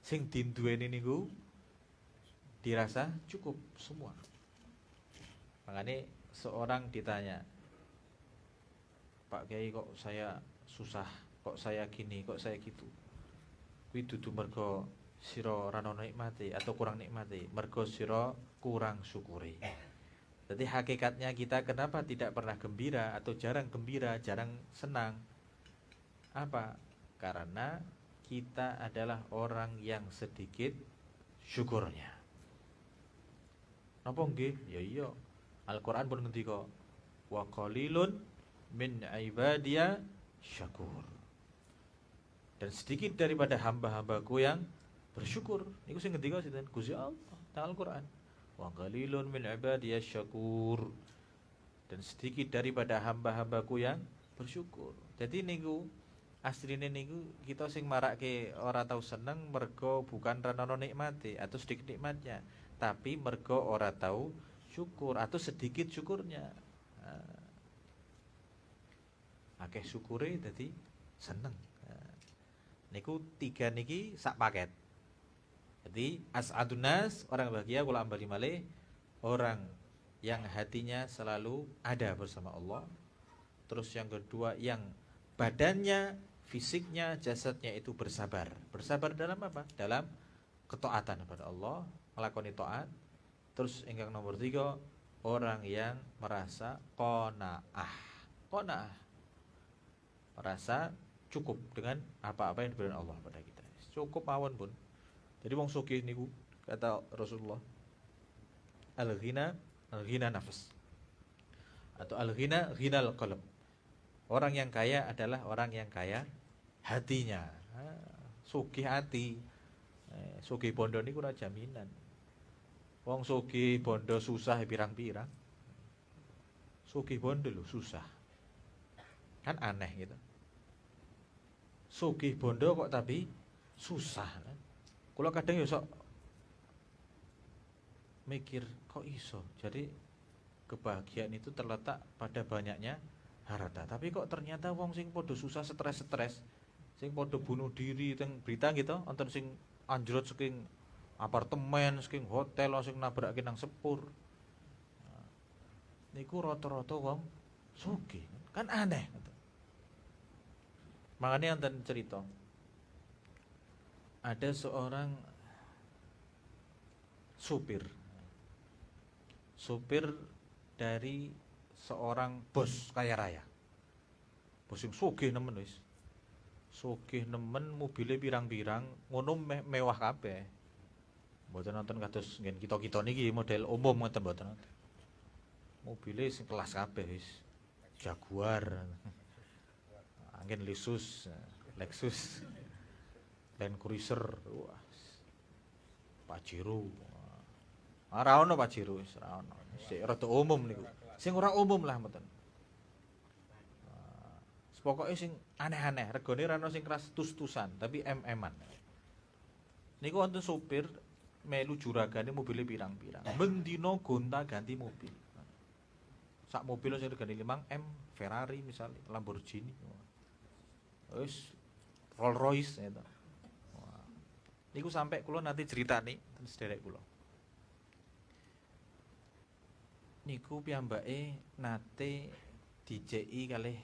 Sing dinduweni niku dirasa cukup semua. Makanya seorang ditanya, Pak Kiai kok saya susah, kok saya gini, kok saya gitu. Kuwi dudu mergo sira ora nikmati atau kurang nikmati, mergo sira kurang syukuri. Jadi hakikatnya kita kenapa tidak pernah gembira atau jarang gembira, jarang senang? Apa? Karena kita adalah orang yang sedikit syukurnya. Napa nggih? Ya iya. Al-Qur'an pun ngendika, wa qalilun min ibadiya syakur. Dan sedikit daripada hamba-hambaku yang bersyukur. Niku sing ngendika sinten? Gusti Allah dalam Al-Qur'an. Wa qalilun min ibadiy syakur. Dan sedikit daripada hamba-hambaku yang bersyukur. Jadi niku asline niku kita sing marake ora tau seneng mergo bukan ranono nikmati atau sedikit nikmatnya, tapi mergo ora tau syukur atau sedikit syukurnya. Akeh syukure dadi seneng. Niku 3 niki sak paket. Jadi as'adun nas, orang bahagia, kula ambali malih, orang yang hatinya selalu ada bersama Allah. Terus yang kedua, yang badannya, fisiknya, jasadnya itu bersabar. Bersabar dalam apa? Dalam ketaatan kepada Allah, melakoni taat. Terus yang nomor 3, orang yang merasa qanaah. Qanaah. Merasa cukup dengan apa-apa yang diberikan Allah pada kita. Cukup mawon pun. Jadi wong sugih niku kata Rasulullah, al-ghina Ghina nafs. Atau al-ghina ghinal qalb. Orang yang kaya adalah orang yang kaya hatinya. Sugih hati. Sugih bondo niku ora jaminan. Wong sugih bondo susah pirang-pirang. Sugih bondo lho susah. Kan aneh gitu. Sugih bondo kok tapi susah kan. Kula kadang ya sok mikir kok iso. Jadi kebahagiaan itu terletak pada banyaknya harta. Tapi kok ternyata wong sing podo susah stres-stres, sing podo bunuh diri teng berita gitu, wonten sing anjlot saking apartemen, saking hotel, sing nabrake nang sepur. Nah, niku rata-rata wong sugih. Kan aneh gitu. Makanya wonten cerita. Ada seorang supir dari seorang bos kaya raya. Bos sing sugih nemen wis. Sugih nemen, mobile pirang-pirang, ngono mewah kabeh. Mboten nonton kados ngen kita-kita niki model umum ngoten mboten. Mobile sing kelas kabeh wis. Jaguar. Angin Lexus, Land Cruiser, wah. Pajero. Ora ono Pajero wis ora ono. Sik rada umum niku. Sing ora umum lah mboten. Pokoke sing aneh-aneh, regane ora ono sing keras tus-tusan, tapi em-eman. Niku wonten supir melu juragane mobile pirang-pirang. Bendina gonta-ganti mobil. Sak mobil sing regane 5M, Ferrari misalnya, Lamborghini. Wis Rolls Royce gitu. Niku sampai kula nanti ceritani ten sederek kula. Niku piyambake nate dijeki kalih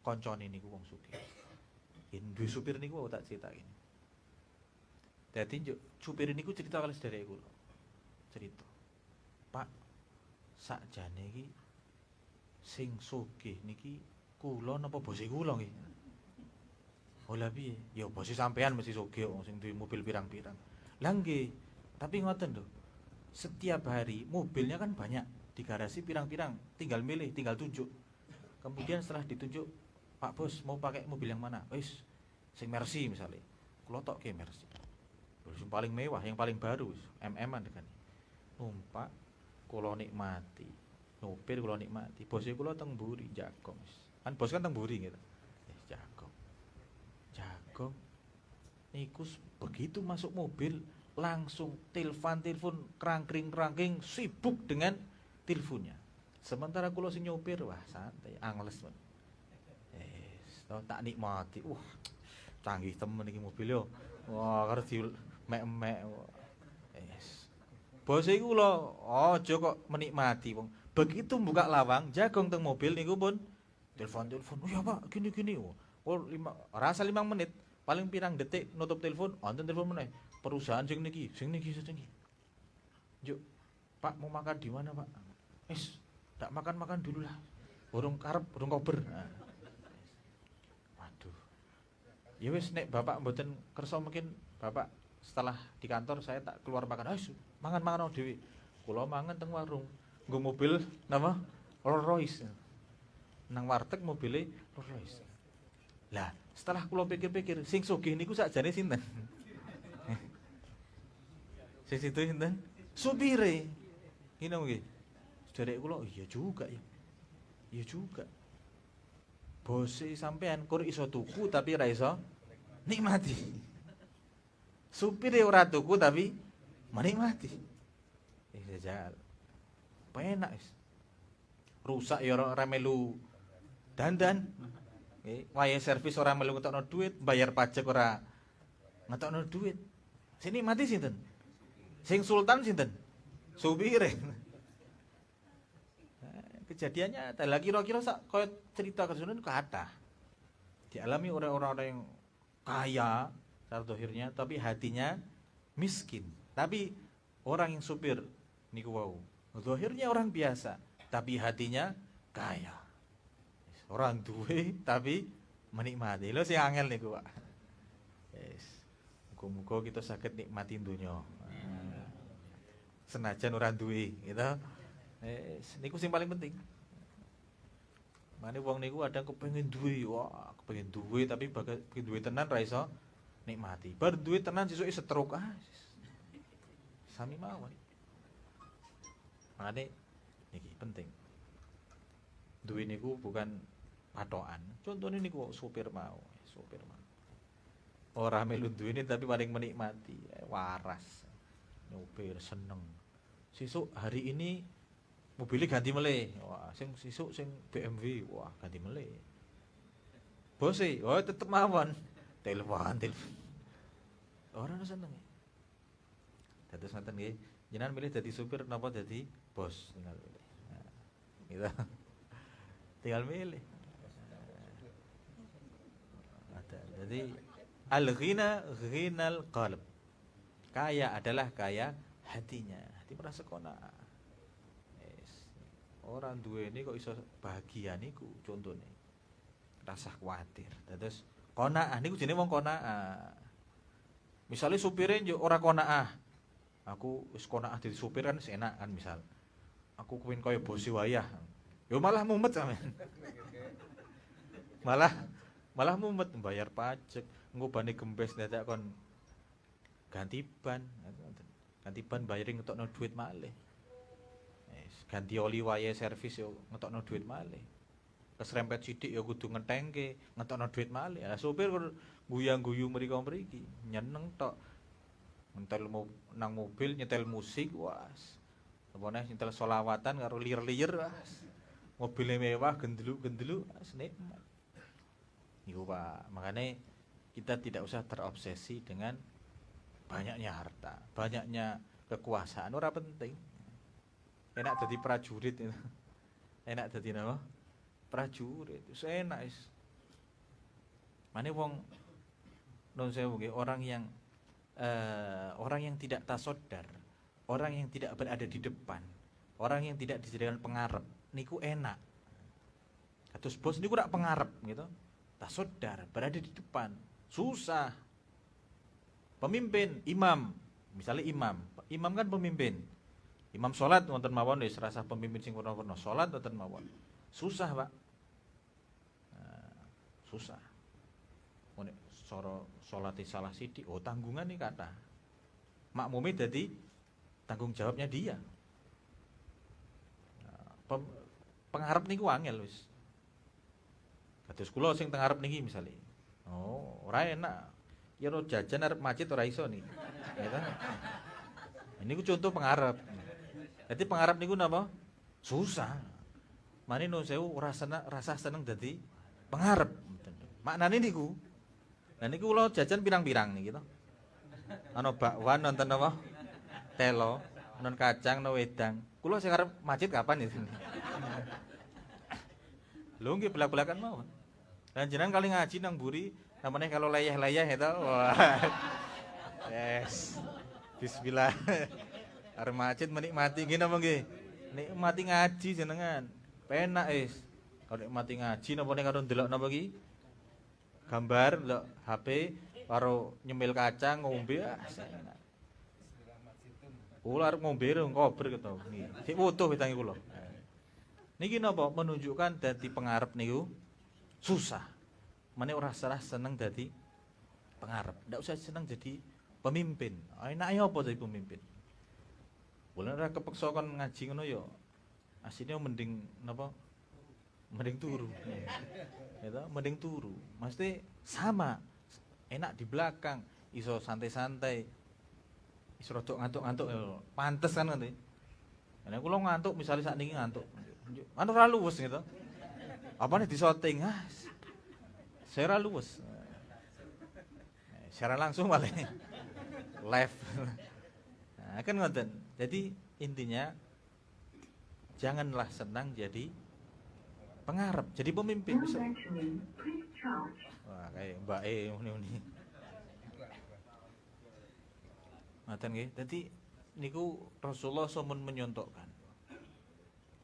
koncone niku wong sugih. Duwe supir niku tak critake. Dadi supir niku cerita kalih sederek kula. Cerita. Pak, sakjane iki sing sugih niki kula napa bose kula nggih? Oh lha piye? Ya bose sampean mesti sugih wong sing duwe mobil pirang-pirang. Lah nggih, tapi ngoten lho. Setiap hari mobilnya kan banyak di garasi pirang-pirang, tinggal milih, tinggal tunjuk. Kemudian setelah ditunjuk, Pak Bos mau pakai mobil yang mana? Wis, sing Mercy misalnya. Kula tok ke Mercy. Yang paling mewah, yang paling baru, MM-an kan. Numpak kula nikmati. Nopir kula nikmati. Bos kula teng mburi Jagong. Kan bos kan teng mburi gitu. Jagong. Niku begitu masuk mobil langsung telepon krangkring sibuk dengan teleponnya. Sementara kula sing nyopir wah santai, angles men. Tak nikmati. Canggih temen iki mobil yo. Wah, karo di mek-mek. Bos iku kula aja kok menikmati wong. Begitu buka lawang, Jagong teng mobil niku pun telepon. Oh ya Pak, gini. Rasa 5 menit, paling pirang detik nutup telepon, wonten telepon meneh. Perusahaan sing niki. Juk, Pak mau makan di mana, Pak? Ndak makan dulu lah. Burung kober. Nah. Waduh. Ya wis nek Bapak mboten kersa mungkin Bapak setelah di kantor saya tak keluar makan. Mangan dhewe. Kula mangan teng warung. Nggo mobil napa? Rolls Royce. Nang warteg mobile Rolls Royce. Lah, setelah kula pikir-pikir, sing sugih niku sakjane sinten? Sing situ sinten? Supire. Ngene nggih. Sederek kula iya juga ya. Iya juga. Bose sampean kur iso tuku tapi ora iso nikmati. Supire ora tuku tapi menikmati. Jajal. Penak wis. Rusak ya ora melu dandan. Waya servis ora melu ngetokno duit, bayar pajak ora ngetokno duit. Sing nikmati sinten? Sing sultan sinten? Supire. Kejadiannya ada lagi kira-kira kaya cerita kesunan kathah. Dialami oleh orang-orang yang kaya secara zahirnya tapi hatinya miskin. Tapi orang yang supir niku wau, zahirnya orang biasa tapi hatinya kaya. Orang duwe tapi menikmati. Lho sing angel niku, Pak. Wis. Muga-muga kita saged nikmati donya. Senajan ora duwe, gitu. Niku sing paling penting. Mane wong niku kadang kepengin duwe, wah, kepengin duwe tapi kepengin duwe tenan ra iso nikmati. Bar duwe tenan sesuke stroke sami mawon. Makane niki penting. Duwe niku bukan patokan. Contohnya niku supir mau. Ora melu duwene tapi paling menikmati, waras. Nyopir seneng. Sesuk hari ini mobilnya ganti meleh. Wah, sesuk sing BMW, wah ganti meleh. Bose, tetep mawon. Telepon. Ora seneng. Dados ngoten nggih. Jenengan milih dadi supir napa dadi bos tinggal milih. Nah, gitu. Tinggal milih. Jadi al-ghina ghinal qalb. Kaya adalah kaya hatinya. Hati merasa qanaah. Orang duwe ini kok iso bahagia niku contone. Rasa kuatir. Terus qanaah niku jenenge wong qanaah. Misale supire yo ora qanaah. Aku wis qanaah dadi supir kan enak kan misal. Aku kepengin kaya bos wayah. Yo malah mumet sampean. Malah mumet bayar pajak, engko bane gembes dadak kon ganti ban bayaring ngetokno duit malih. Ganti oli wayahe servis yo ngetokno duit malih. Keserempet sithik yo kudu ngetengke, ngetokno duit malih. Lah sopir guyang-guyu mriko-mriki, nyeneng tok. Nyetel nang mobil nyetel musik, was. Apa neh nyetel selawatan karo liyer-liyer, was. Mobilnya mewah, gendelu-gendelu, nikmat. Iku Pak, makanya kita tidak usah terobsesi dengan banyaknya harta, banyaknya kekuasaan, ora penting. Enak jadi prajurit itu. Enak jadi apa? Prajurit. Itu enak is. Mane wong non sewu nggih, orang yang tidak tasodar, orang yang tidak berada di depan, orang yang tidak dijadikan pengarep, niku enak. Kados bos niku rak pengarep gitu. Tasodar, berada di depan, susah. Pemimpin, imam, misalnya imam kan pemimpin. Imam sholat wonten mawon wis rasah pemimpin sing purna-purna, sholat wonten mawon. Susah, Pak. Nah, susah. Nek salate salah sithik, tanggungan iki kathah. Makmume dadi tanggung jawabnya dia. Nah, pengarep niku angel wis. Kados kula sing teng arep niki misale. Ora enak. Ya ro jajan arep macet ora iso niki. Ya ta? Niku contoh pengarep. Dadi pengarep niku napa? Susah. Mane nun sewu ora rasa seneng dadi pengarep. Maknane niku. Lah niku kula jajan pirang-pirang niki to. Ana bakwan nonton napa? Telo, non kacang, no wedang. Kula sing arep macet kapan ya? Lho nggih belak-belakan mawon. Dan jenengan kali ngaji nang buri, namanya kalau layah-layah itu, wah, yes, bismillah, arep macet menikmati gini apa nggih, nikmati ngaji jenengan, penak is, kalau nikmati ngaji, napa nih karo ndelok napa ki, gambar, ndelok HP, karo nyemil kacang, ngombe, enak. Kula arep ngombe ngober gitu, nih, sik utuh witangi kula. Niki napa menunjukkan dadi pengarep niku susah. Mane ora salah seneng dadi pengarep. Ndak usah seneng jadi pemimpin. Enake apa dadi pemimpin? Bolen ora kepeksa kon ngaji ngono ya. Asline mending napa? Mending turu. Ya ta, mending turu. Mesti sama. Enak di belakang, iso santai-santai. Iso rada ngantuk-ngantuk ya. Pantes kan nganti. Nek kula ngantuk misalnya sak niki ngantuk. Anu ora luwes gitu. Apane disoting? Saya ora luwes. Secara langsung malah live. Nah, kan ngoten. Jadi intinya janganlah senang jadi pengarep, jadi pemimpin. Wah, kayak Mbak uni. Ngoten nggih. Dadi niku Rasulullah sampun menyontokkan.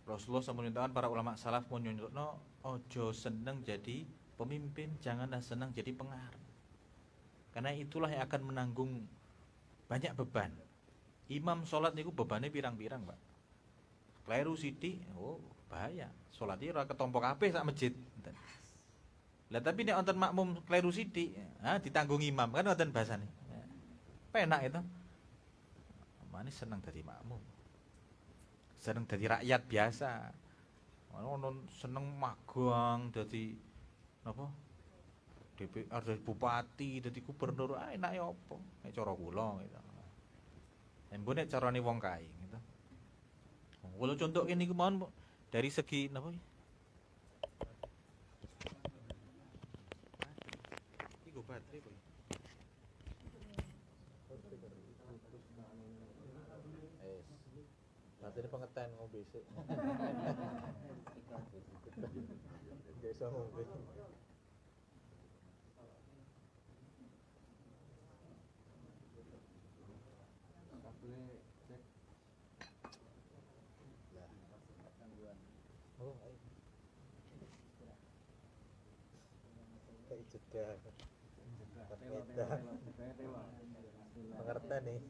Para ulama salaf menyontokno ojo seneng jadi pemimpin, janganlah senang jadi pengarep. Karena itulah yang akan menanggung banyak beban. Imam sholat niku bebannya pirang-pirang, Pak. kleru sithik, oh bahaya. Salate ora ketampa kabeh sak masjid. Lah tapi nek wonten makmum kleru sithik, ditanggung imam kan wonten basane. Penak itu. Mane seneng dadi makmum. Seneng dadi rakyat biasa. Ono seneng magang dadi napa? DPR, dadi bupati, dadi gubernur, enake apa? Nek cara kula gitu. Embun nek carane wong kae gitu. Kula contohke niku mawon dari segi napa? Iku baterai kok. Baterai pengetan ngombe sik. Gak iso ngombe. Oh, kayak jeda. Pengertian nih.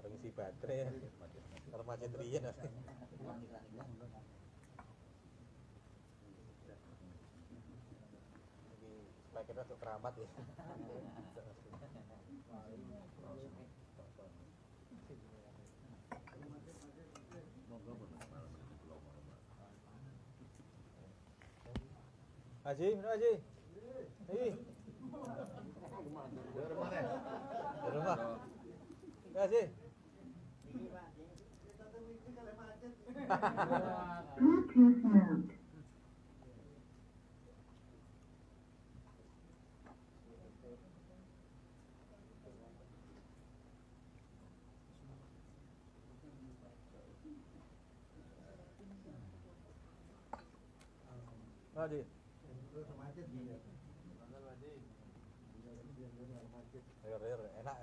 Harus isi baterai. Kalau macet riyen. Supaya kita untuk keramat ya. Haji, Haji. Haji. Di rumah ya? Di rumah. Haji. Bluetooth mode. Haji. Air enak.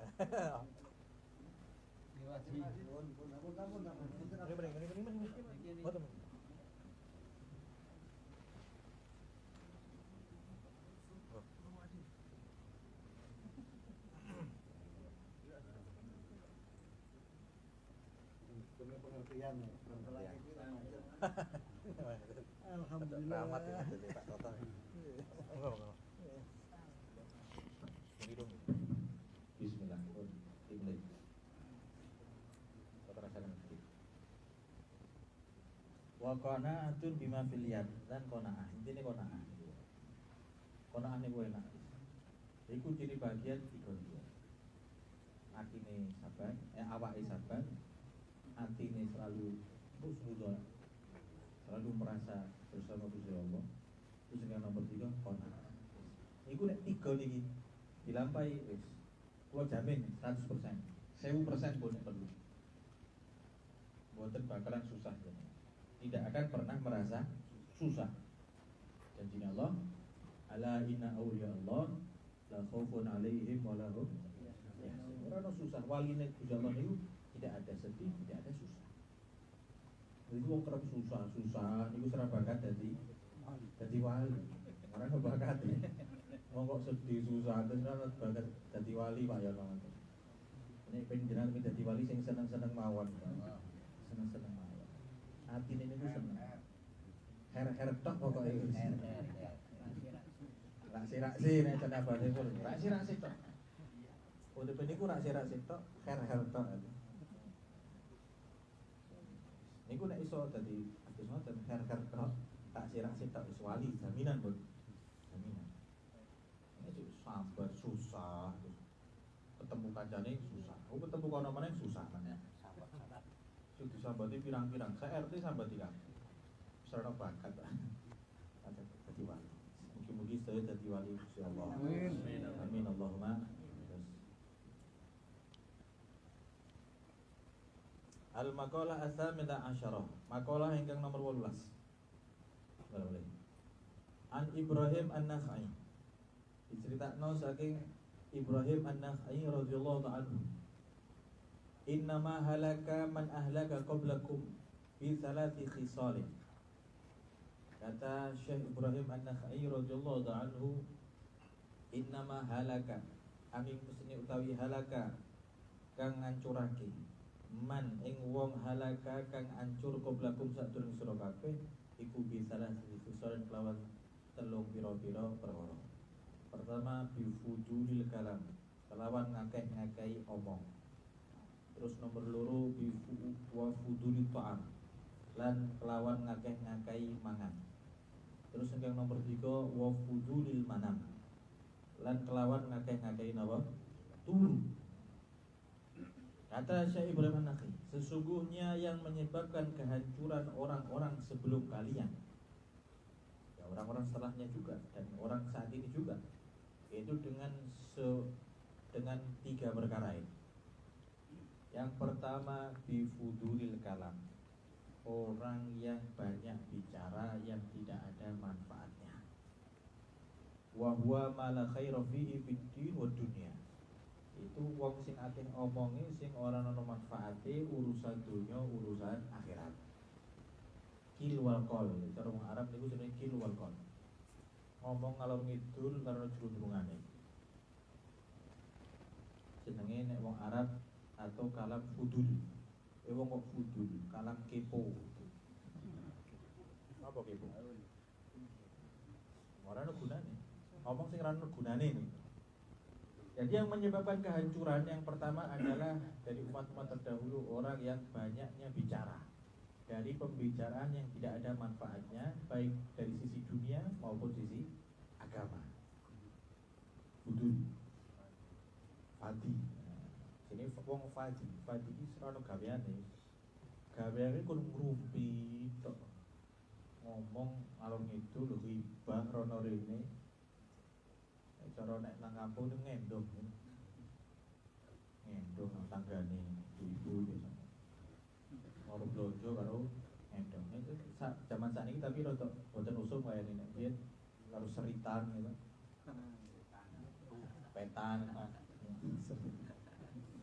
Alhamdulillah. Rahmat ya jadi Pak Toto. Bismillah. Iblis. Wa qanaatun bima fil yad lan qanaah. Intine qanaah. Qanaah niku enak. Iku ciri bagian tiga dia. Atine sabar, awake sabar, atine selalu husnudzon. Selalu merasa bersama Gusti Allah. Terus yang nomor 3 qanaah. Iku nek 3 niki dilampahi wis. Kula jamin 100%. 1000% pun nek perlu. Mboten bakalan susah. Tidak akan pernah merasa susah. Janjinya Allah, ala inna awliya Allah la khaufun alaihim wa la hum yahzanun. Ora susah, waline Gusti Allah niku tidak ada sedih, tidak ada susah. Niku wong kerep susah niku ora bakat dadi wali. Ora ono bakat. Wong kok sedih susah terus ora bakat dadi wali Pak ya ngono. Nek panjenengan dadi wali sing seneng-seneng mawon. Seneng-seneng mawon. Atine niku seneng. Her tok pokoke wis. Raksi-raksi nek cenabane pun. Raksi-raksi tok. Urip niku raksi-raksi tok, her tok. Niku nek iso dadi adus ngoten her tok, tak raksi tok wis wali jaminan, Bun. Jaminan. Nek sabar susah. Ketemu kancane susah. Ketemu kono meneh susah meneh. Sudah disambati pirang-pirang, saya RT sambati kan. Serta bakat. Ada jadi wali. Mungkin saya jadi wali Gusti Allah. Amin. Amin Allahumma. Al-maqalah ats-tsaminah asyarah. Maqalah ingkang nomor 18. Boleh. An Ibrahim An-Nakhai. Diceritakno saking Ibrahim An-Nakhai radhiyallahu ta'ala anhu. Innama halaka man ahlaka qablakum bi thalathi khisalin. Kata Syekh Ibrahim An-Nakhai radhiyallahu ta'ala anhu, innama halaka, amin musni utawi halaka kang ngancurake man ing wong halaka kang ancur qablakum sadurung sira kabeh iku bisalah sifusan kelawan telung pira-pira perkara. Pertama bifudulil kalam, kelawan ngakeh-ngakehi omong. Terus nomor loro wa fuduli ta'am, lan kelawan ngakeh-ngakehi mangan. Terus yang nomor 3 wa fudulil manam, lan kelawan ngakeh-ngakehi napa? Turu. Kata Syekh Ibrahim An-Nakhi, sesungguhnya yang menyebabkan kehancuran orang-orang sebelum kalian, ya orang-orang setelahnya juga dan orang saat ini juga, yaitu dengan 3 perkara ini. Yang pertama bifudulil kalam, orang yang banyak bicara yang tidak ada manfaatnya. Wa huwa ma la khaira fihi fid din wad dunya. Itu wong sing akeh omongi sing ora ana manfaate urusan dunya urusan akhirat. Kil wal qol, cara wong Arab niku jenenge kil wal qol. Ngomong ngalor ngidul karo jrundungane. Jenenge nek wong Arab atau kalam fudul. Wong kok fudul, kalam kepo. Apa kepo? Ora ana gunane. Ngomong sing ora ana gunane nih. Jadi yang menyebabkan kehancuran yang pertama adalah dari umat-umat terdahulu orang yang banyaknya bicara. Dari pembicaraan yang tidak ada manfaatnya, baik dari sisi dunia maupun sisi agama. Fudul, fadi. Ini wong fadi iki serono gaweane. Gaweane kun ngrumpi tok. Ngomong alon ngidul ribah rono rene. Cara nek nang kampung itu ngendong tanggane ibu biasa. Mau blonjo karo ngendong. Itu zaman sakniki tapi rada boten usum kaya nek biyen karo seritan gitu. Petan.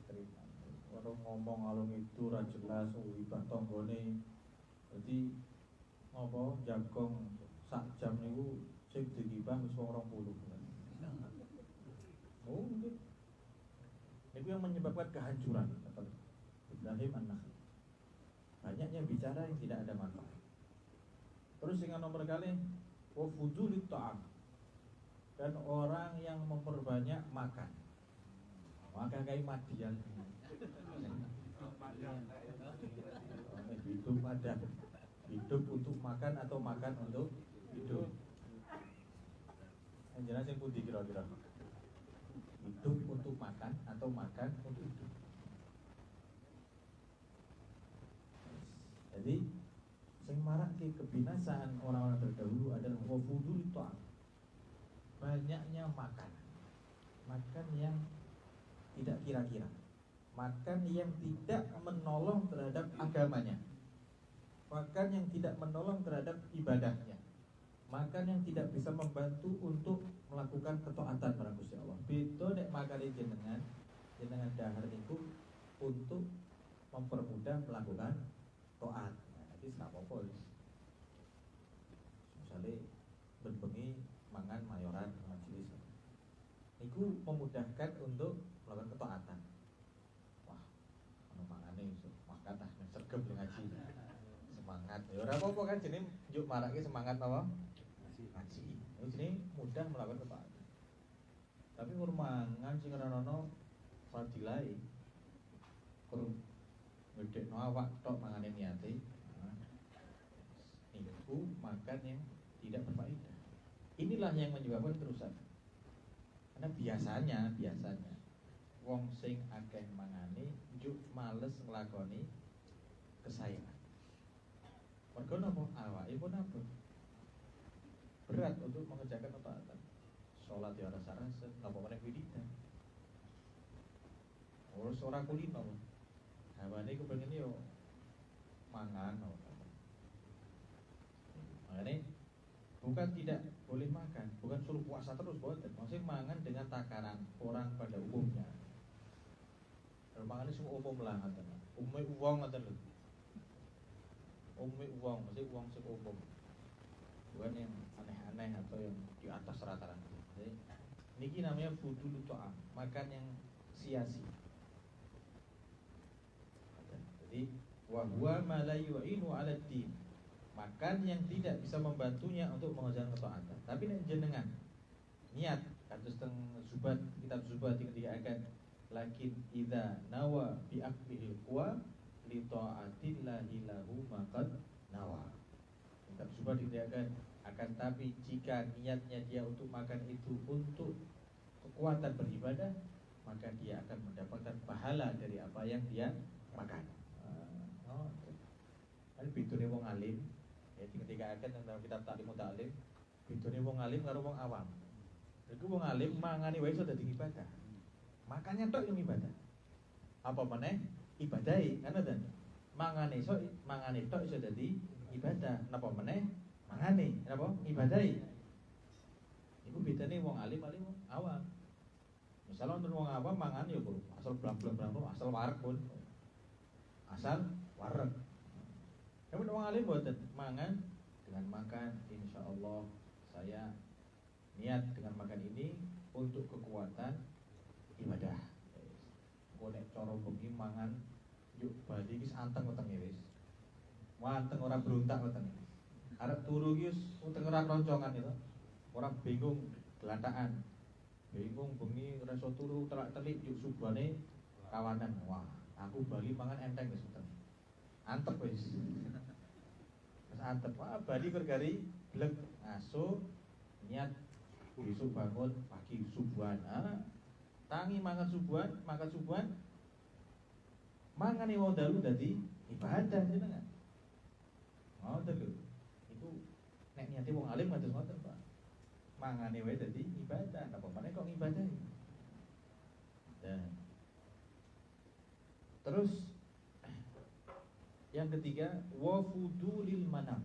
Seritan. Orang ngomong alung itu ora jelas ibah tanggane. Dadi apa jagong sak jam niku sing digibah wis 20. Oh, mungkin itu yang menyebabkan kehancuran. Ibrahim An-Nakhi, banyaknya bicara yang tidak ada manfaat. Terus yang nomor kali wa fudulit ta'am, dan orang yang memperbanyak makan. Maka kayak madian. Hidup ada. Hidup untuk makan atau makan untuk hidup. Yang jelas yang putih kira-kira. Hidup untuk makan atau makan untuk hidup. Jadi sing marak ke kebinasaan orang-orang terdahulu adalah wafudul ta'am, banyaknya makan. Makan yang tidak kira-kira, makan yang tidak menolong terhadap agamanya, makan yang tidak menolong terhadap ibadahnya, makan yang tidak bisa membantu untuk melakukan ketaatan pada Gusti Allah. Beda nek makane jenengan dahar niku untuk mempermudah melakukan taat. Nah, iki sak apa-apa. Misale bengi mangan mayoran majelis. Niku memudahkan untuk melakukan ketaatan. Wah, ono mangane iso makan tah sergep ngaji. Semangat. Ya ora apa-apa kan jenenge njuk marake semangat apa? Ngaji. Ini mudah melakukan ketaatan. Tapi ngurmangan sing ora ono fadilai. Kurang ngedekno awak tok mangane niate. Niku makan yang tidak berfaedah. Inilah yang menyebabkan kerusakan. Karena biasanya wong sing akeh mangane njuk males nglakoni kesayangan. Mergo napa awake pun apa? Berat untuk mengerjakan ketaatan. Sholat ya rasa-rasa, napa meneh wiridan. Ora ora kulino. Hawane kepengen yo mangan. Makanya bukan tidak boleh makan, bukan suruh puasa terus boten. Maksudnya mangan dengan takaran orang pada umumnya. Kalau makan ini semua umum lah ngoten. Umumnya uang ngoten lho. Umumnya uang, maksudnya uang sing umum. Bukan yang aneh-aneh atau yang di atas rata-rata. Jadi niki namanya fudul ta'am, makan yang sia-sia. Jadi wa huwa ma la yu'inu 'ala din. Makan yang tidak bisa membantunya untuk mengerjakan ketaatan. Tapi nek jenengan niat kados teng Zubat, kitab Zubat dikatakan lakin idza nawa bi aqbil qwa li ta'atillahi lahu maqad nawa. Kitab Zubat dikatakan akan tapi jika niatnya dia untuk makan itu untuk kekuatan beribadah, maka dia akan mendapatkan pahala dari apa yang dia makan. Kan bedone wong alim, ya ketika akan dalam kitab Ta'limut Ta'lim, bedone wong alim karo wong awam. Iku wong alim mangane wae iso dadi ibadah. Makannya tok yang ibadah. Apa meneh ibadahi, kan ngoten. Mangane tok iso dadi ibadah. Napa meneh mangane, napa ibadahi. Iku bedane wong alim wong awam. Misalnya untuk wong awam mangan ya bro, asal blang-blang asal wareg pun. Asal wareg. Tapi wong alim mboten mangan dengan makan insyaallah saya niat dengan makan ini untuk kekuatan ibadah. Kok nek cara bengi mangan yuk bali iki anteng wetenge wis. Wanteng ora berontak wetenge. Arep turu iki wis wetenge ora roncongan itu. Ora bingung gelantakan. Bingung bengi ora iso turu telak-telik yuk subane kawanan. Wah, aku bali mangan enteng wis wetenge. Antep wis. Wis antep. Wah, bali kergari blek asu niat besok bangun pagi subuhan, tangi makan subuhan, mangan yang mau dalu dadi ibadah jenengan. Ngoten lho. Iku nek niate wong alim kados ngoten, Pak. Mangane wae dadi ibadah, apa meneh kok ibadah. Dan terus yang ketiga wa fudulil manam.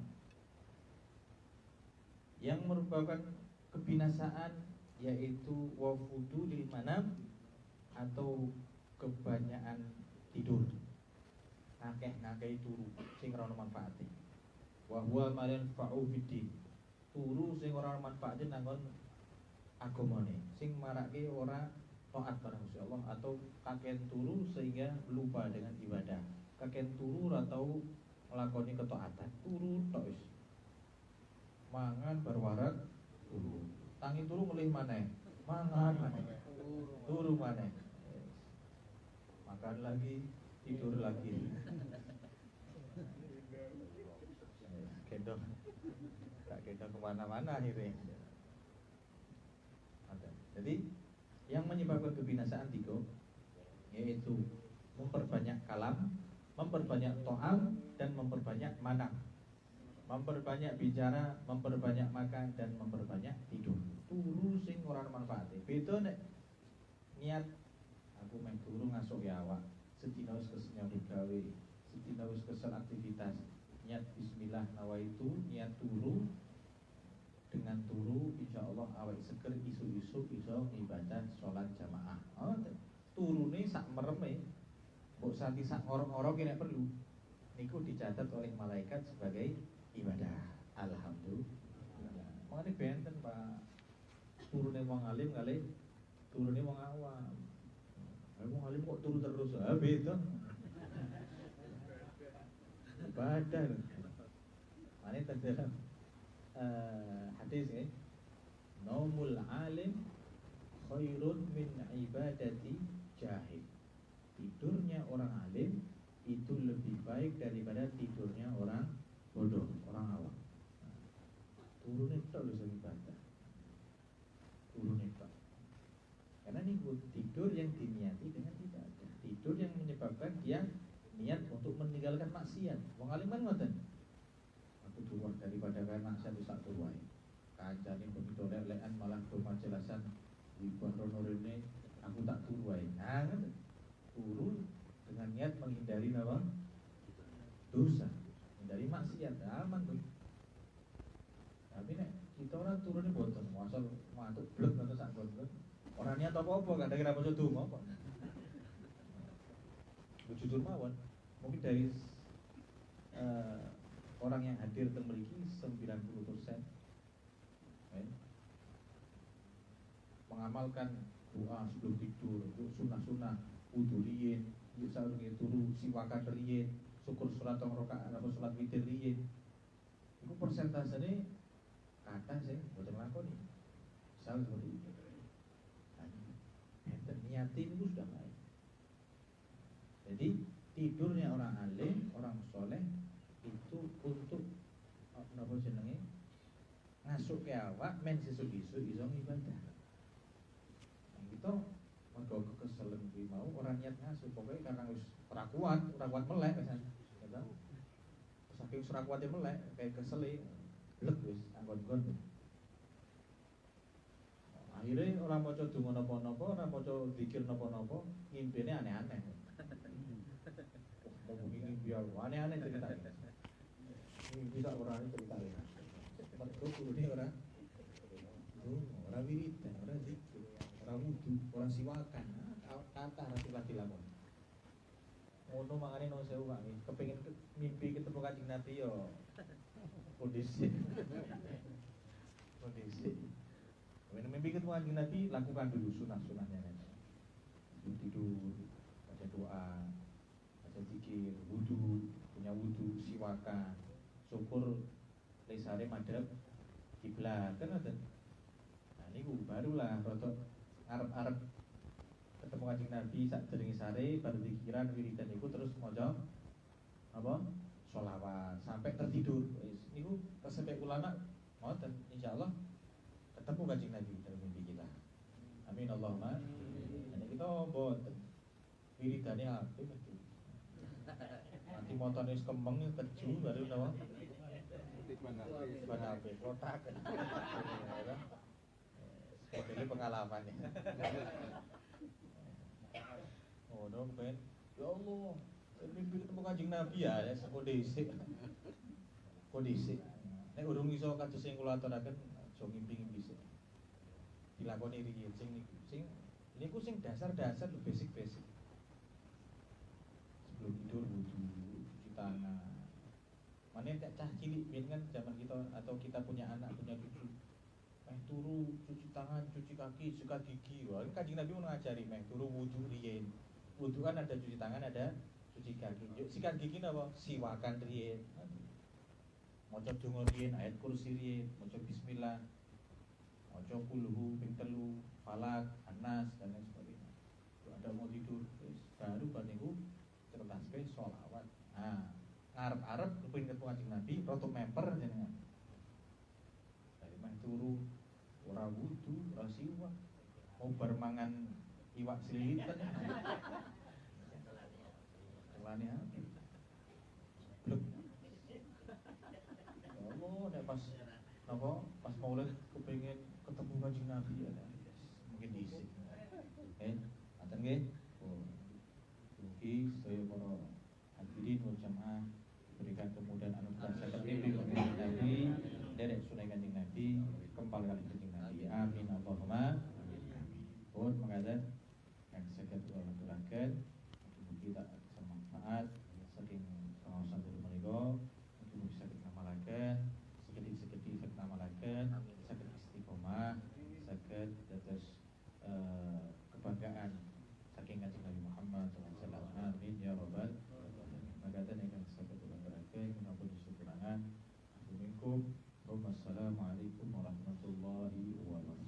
Yang merupakan kebinasaan yaitu wafudulil manam atau kebanyakan tidur. Ngakeh turu sing ora ono manfaate. Wa huwa manfa'u fiddin. Turu sing ora ono manfaate nanggon agamane, sing marake ora taat marang Gusti Allah atau kaken turu sehingga lupa dengan ibadah. Kaken turu atau nglakoni ketaatan, turu tok wis. Mangan berwarak turu. Tangi turu mulih maneh. Mangan maneh. Turu maneh. Makan lagi, tidur lagi. Gendong. Tak gendong kemana-mana akhirnya. Jadi yang menyebabkan kebinasaan tiga yaitu memperbanyak kalam, memperbanyak to'am, dan memperbanyak manam. Memperbanyak bicara, memperbanyak makan, dan memperbanyak tidur. Turu sing ora manfaate. Beda nek niat aku main turu ngasuk ya awak. Sedina wis kesel gawe, sedina wis kesel aktivitas. Niat bismillah nawaitu, niat turu. Dengan turu insyaallah awak seger isu-isu iso ibadah salat jamaah. Oh, turune sak mereme. Mbok santi sak ngorok-ngorok nek perlu. Niku dicatat oleh malaikat sebagai ibadah. Alhamdulillah. Mangane benten Pak. Turune wong alim kali turune wong awam. Wong alim kok turu terus? Ah beda. Ibadah. Mane dalam hadis naumul alim khairun min ibadati jahil. Tidurnya orang alim itu lebih baik daripada tidurnya orang bodoh, orang awam. Turun itu lho sing ibadah. Turun itu. Karena ini tidur yang diniati dengan ibadah. Tidur yang menyebabkan dia niat untuk meninggalkan maksiat. Wong alim kan ngoten. Aku keluar daripada karena maksiat wis tak turu wae. Kancane begitu lek-lekan malah cuma jelasan ibah rono rene aku tak turu wae. Nah, ngoten. Turu dengan niat menghindari apa? Dosa. Dari maksiat aman tuh. Tapi nek kita orang turunnya boten, asal matuk blek atau sak blek. Ora niat apa-apa, gak ada kira maksud donga apa. Jujur mawon, mungkin dari orang yang hadir memiliki 90% mengamalkan doa sebelum tidur, sunah-sunah, wudu riyin, yuk saurunge turu siwakan riyin, syukur salat 2 rakaat apa salat witir riyin. Iku persentasene kathah sing boten nglakoni. Misal seperti itu. Enten niati itu sudah baik. Jadi tidurnya orang alim, orang soleh itu untuk apa jenenge ngasuk ke awak men sesuk-isuk iso ibadah. Kita mergo kekeselen kuwi mau ora niat ngasuk, pokoke karena wis ora kuat melek pisan. Ya. Saking ora kuate melek kayak kesele blek wis anggon-anggon. Akhirnya orang maca donga napa-napa, orang maca zikir napa-napa, ngimpine aneh-aneh. Mau ngimpi aneh-aneh ceritanya. Ngimpi sak ora ceritanya. Mergo kulune ora wiridan, ora zikir, ora wudu, ora siwakan. Kata rati lagi lakon. Ngono mangane no sewu Pak, kepengin mimpi ketemu Kanjeng Nabi yo kondisi. Kalau mimpi ketemu Kanjeng Nabi, lakukan dulu sunah-sunahnya. Tidur, baca doa, baca zikir, wudu, punya wudu, siwakan, syukur lesare madhep kiblat kan ada. Nah niku barulah rotok arep-arep ketemu Kanjeng Nabi sadurunge sare baru pikiran wiridan niku terus maca apa? Sholawat sampai tertidur. Niku sampai ulama ngoten insyaallah ketemu Kanjeng Nabi dalam mimpi kita. Amin Allahumma. Nah kita boten wiridane apik mesti. Nanti motone wis kembang keju baru napa? Ban apik kotak. Ini pengalaman ya. Oh, dong pengen. Ya Allah, mimpi ketemu Kanjeng Nabi ya, kondisi. Nek urung iso kados sing kula aturaken, aja ngimpi-ngimpi sik. Dilakoni riyin sing niku sing dasar-dasar basic-basic. Sebelum tidur wudu, cuci tangan. Mane tak cah cilik biyen kan zaman kita atau kita punya anak, punya cucu. Meh turu cuci tangan, cuci kaki, sikat gigi. Wah, kan Kanjeng Nabi ngajari meh turu wudu riyin. Wudu kan ada cuci tangan, ada cuci kaki. Yuk sikat gigi napa? Siwakan riyin. Maca donga riyin, ayat kursi riyin, maca bismillah. Maca kulhu ping 3, falak, anas dan lain sebagainya. Kalau ada mau tidur, baru bar niku ceritaske sholawat. Nah, ngarep-arep kepengin ketemu Kanjeng Nabi, roto memper jenengan. Dari meh turu ora wudu, ora siwak. Mau bar mangan iwak selilitan. Kelane apa? Blek. Allah, nek pas napa? Pas maulid kepengin ketemu Kanjeng Nabi ya. Mungkin dhisik. Ngaten nggih. Mugi sedaya para hadirin wal jamaah berikan kemudahan anugerah saged mimpi Kanjeng Nabi, derek sunah Kanjeng Nabi, kempal kali Kanjeng Nabi. Amin Allahumma. Pun mangkaten yang saged kula aturaken mugi tak bermanfaat saking pengawasan dari menika, mugi saged ngamalaken sekedhik-sekedhik saged ngamalaken, saged istiqomah, saged dados kebanggaan saking Kanjeng Nabi Muhammad sallallahu alaihi wasallam. Amin ya rabbal alamin. Mangkaten ingkang saged kula aturaken menapa disukurangan. Assalamualaikum warahmatullahi wabarakatuh.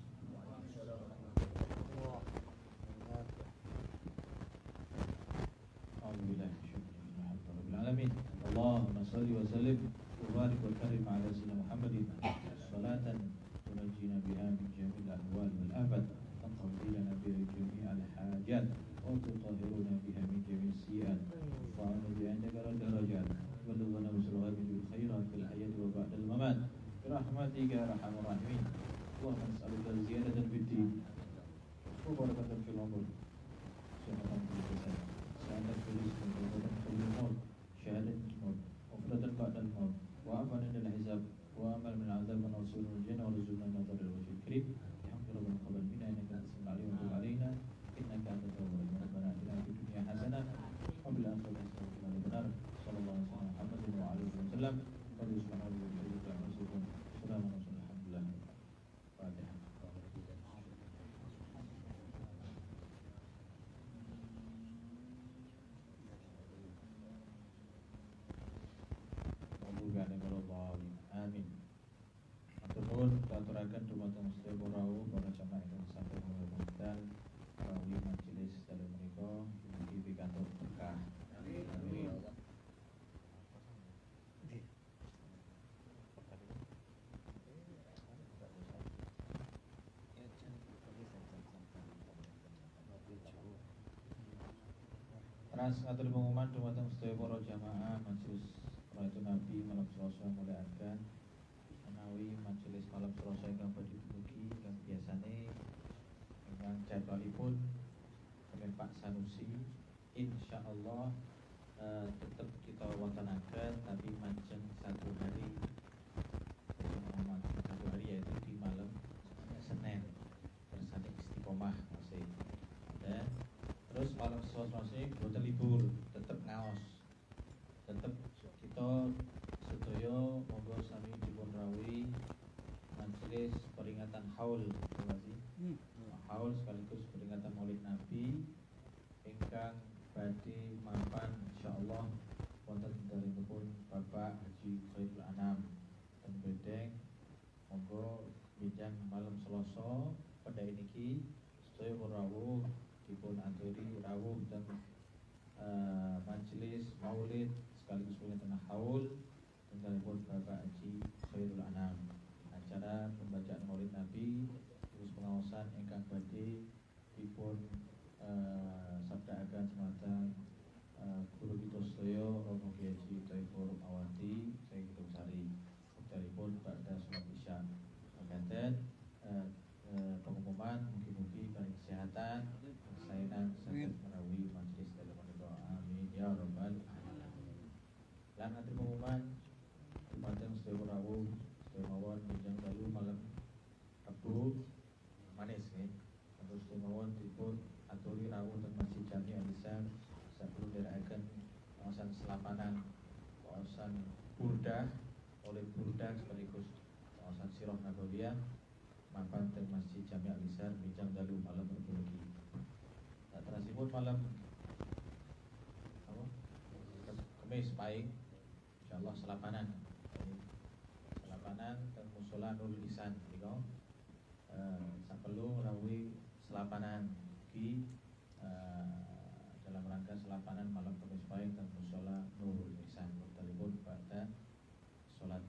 Alamin. Allahumma salli wa sallim wa barik wa karim ala sayyidina Muhammadin salatan tunajjina biha min jami'il ahwal wal afat wa taqdilana biha jami'al hajat wa tutahhiruna biha min jami'is sayyi'at wa a'udzu bi'annaka darajat wa lana bisulghat bil khairat fil hayati wa ba'dal mamat bi rahmatika ya arhamar rahimin. Allahumma nas'aluka ziyadatan fid din wa barakatan fil umur. Selamat tulis dan maut, syahadat maut, waflatan ba'dal maut, wa afana dan hisab, wa amal min azab wa nasurul jannah wa rizqna nazar al wajhil karim. Alhamdulillah qabal minna innaka antal alim wa tub alaina innaka antat tawwabur rahim. Rabbana atina fid dunya hasanah wa fil akhirati hasanah wa qina adzabannar. Sallallahu alaihi wa Muhammadin wa alihi wasallam. Wa subhanallahi wa bihamdihi. Assalamu alaikum. Alhamdulillah. Fatihah. sedaya para rawuh para jamaah ingkang sampun wonten rawi majelis dalem menika mugi pikantuk berkah. Amin. Ras ngatur pengumuman dumateng sedaya para jamaah majelis Raitu Nabi malam Selasa mulai akan menawi majelis malam Selasa ingkang badhe dumugi ingkang biasane ingkang jadwalipun dengan Pak Sanusi insyaallah tetap kita wontenaken tapi majeng satu hari yaitu di malam Senin bersama Istiqomah masih dan terus malam Selasa boten libur tetap ngaos tetap kita sedaya monggo sami dipun rawuhi majelis peringatan haul haul sekaligus peringatan Maulid Nabi ingkang badhe mapan insyaallah wonten dalемipun Bapak Haji Khairul Anam dan bedeng monggo bijang malam Selasa pada niki sedaya rawuh dipun aturi rawuh dan majelis Maulid sekaligus peringatan haul dalемipun Bapak Haji Khairul Anam. Acara pembacaan Maulid Nabi terus pengawasan ingkang badhe dipun sabdaaken sematang guru kita sedaya Romo Kiai Haji Thaifur Awati saya Kitum Sari dalipun pada salat Isya. Mekaten pengumuman mugi-mugi paring kesehatan kesainan saged menawi majelis dalem menika amin ya rabbal alamin. Lan atur pengumuman dumateng sedaya rawuh sedaya mawon bijang dalu malam Rabu manis nggih. Terus mawon dipun aturi rawuh teng Masjid Jami Al-Ihsan sabtu nderekaken kawasan selapanan kawasan burdah oleh burdah sekaligus kawasan Sirah Nabawiyah mapan teng Masjid Jami Al-Ihsan bijang dalu malam Rabu legi. Terasipun malam apa? Kamis Pahing insyaallah selapanan teng Mushola Nurul Ihsan menika saperlu rawuhi selapanan di dalam rangka selapanan malam Kamis Pahing teng Mushola Nurul Ihsan dalipun pada salat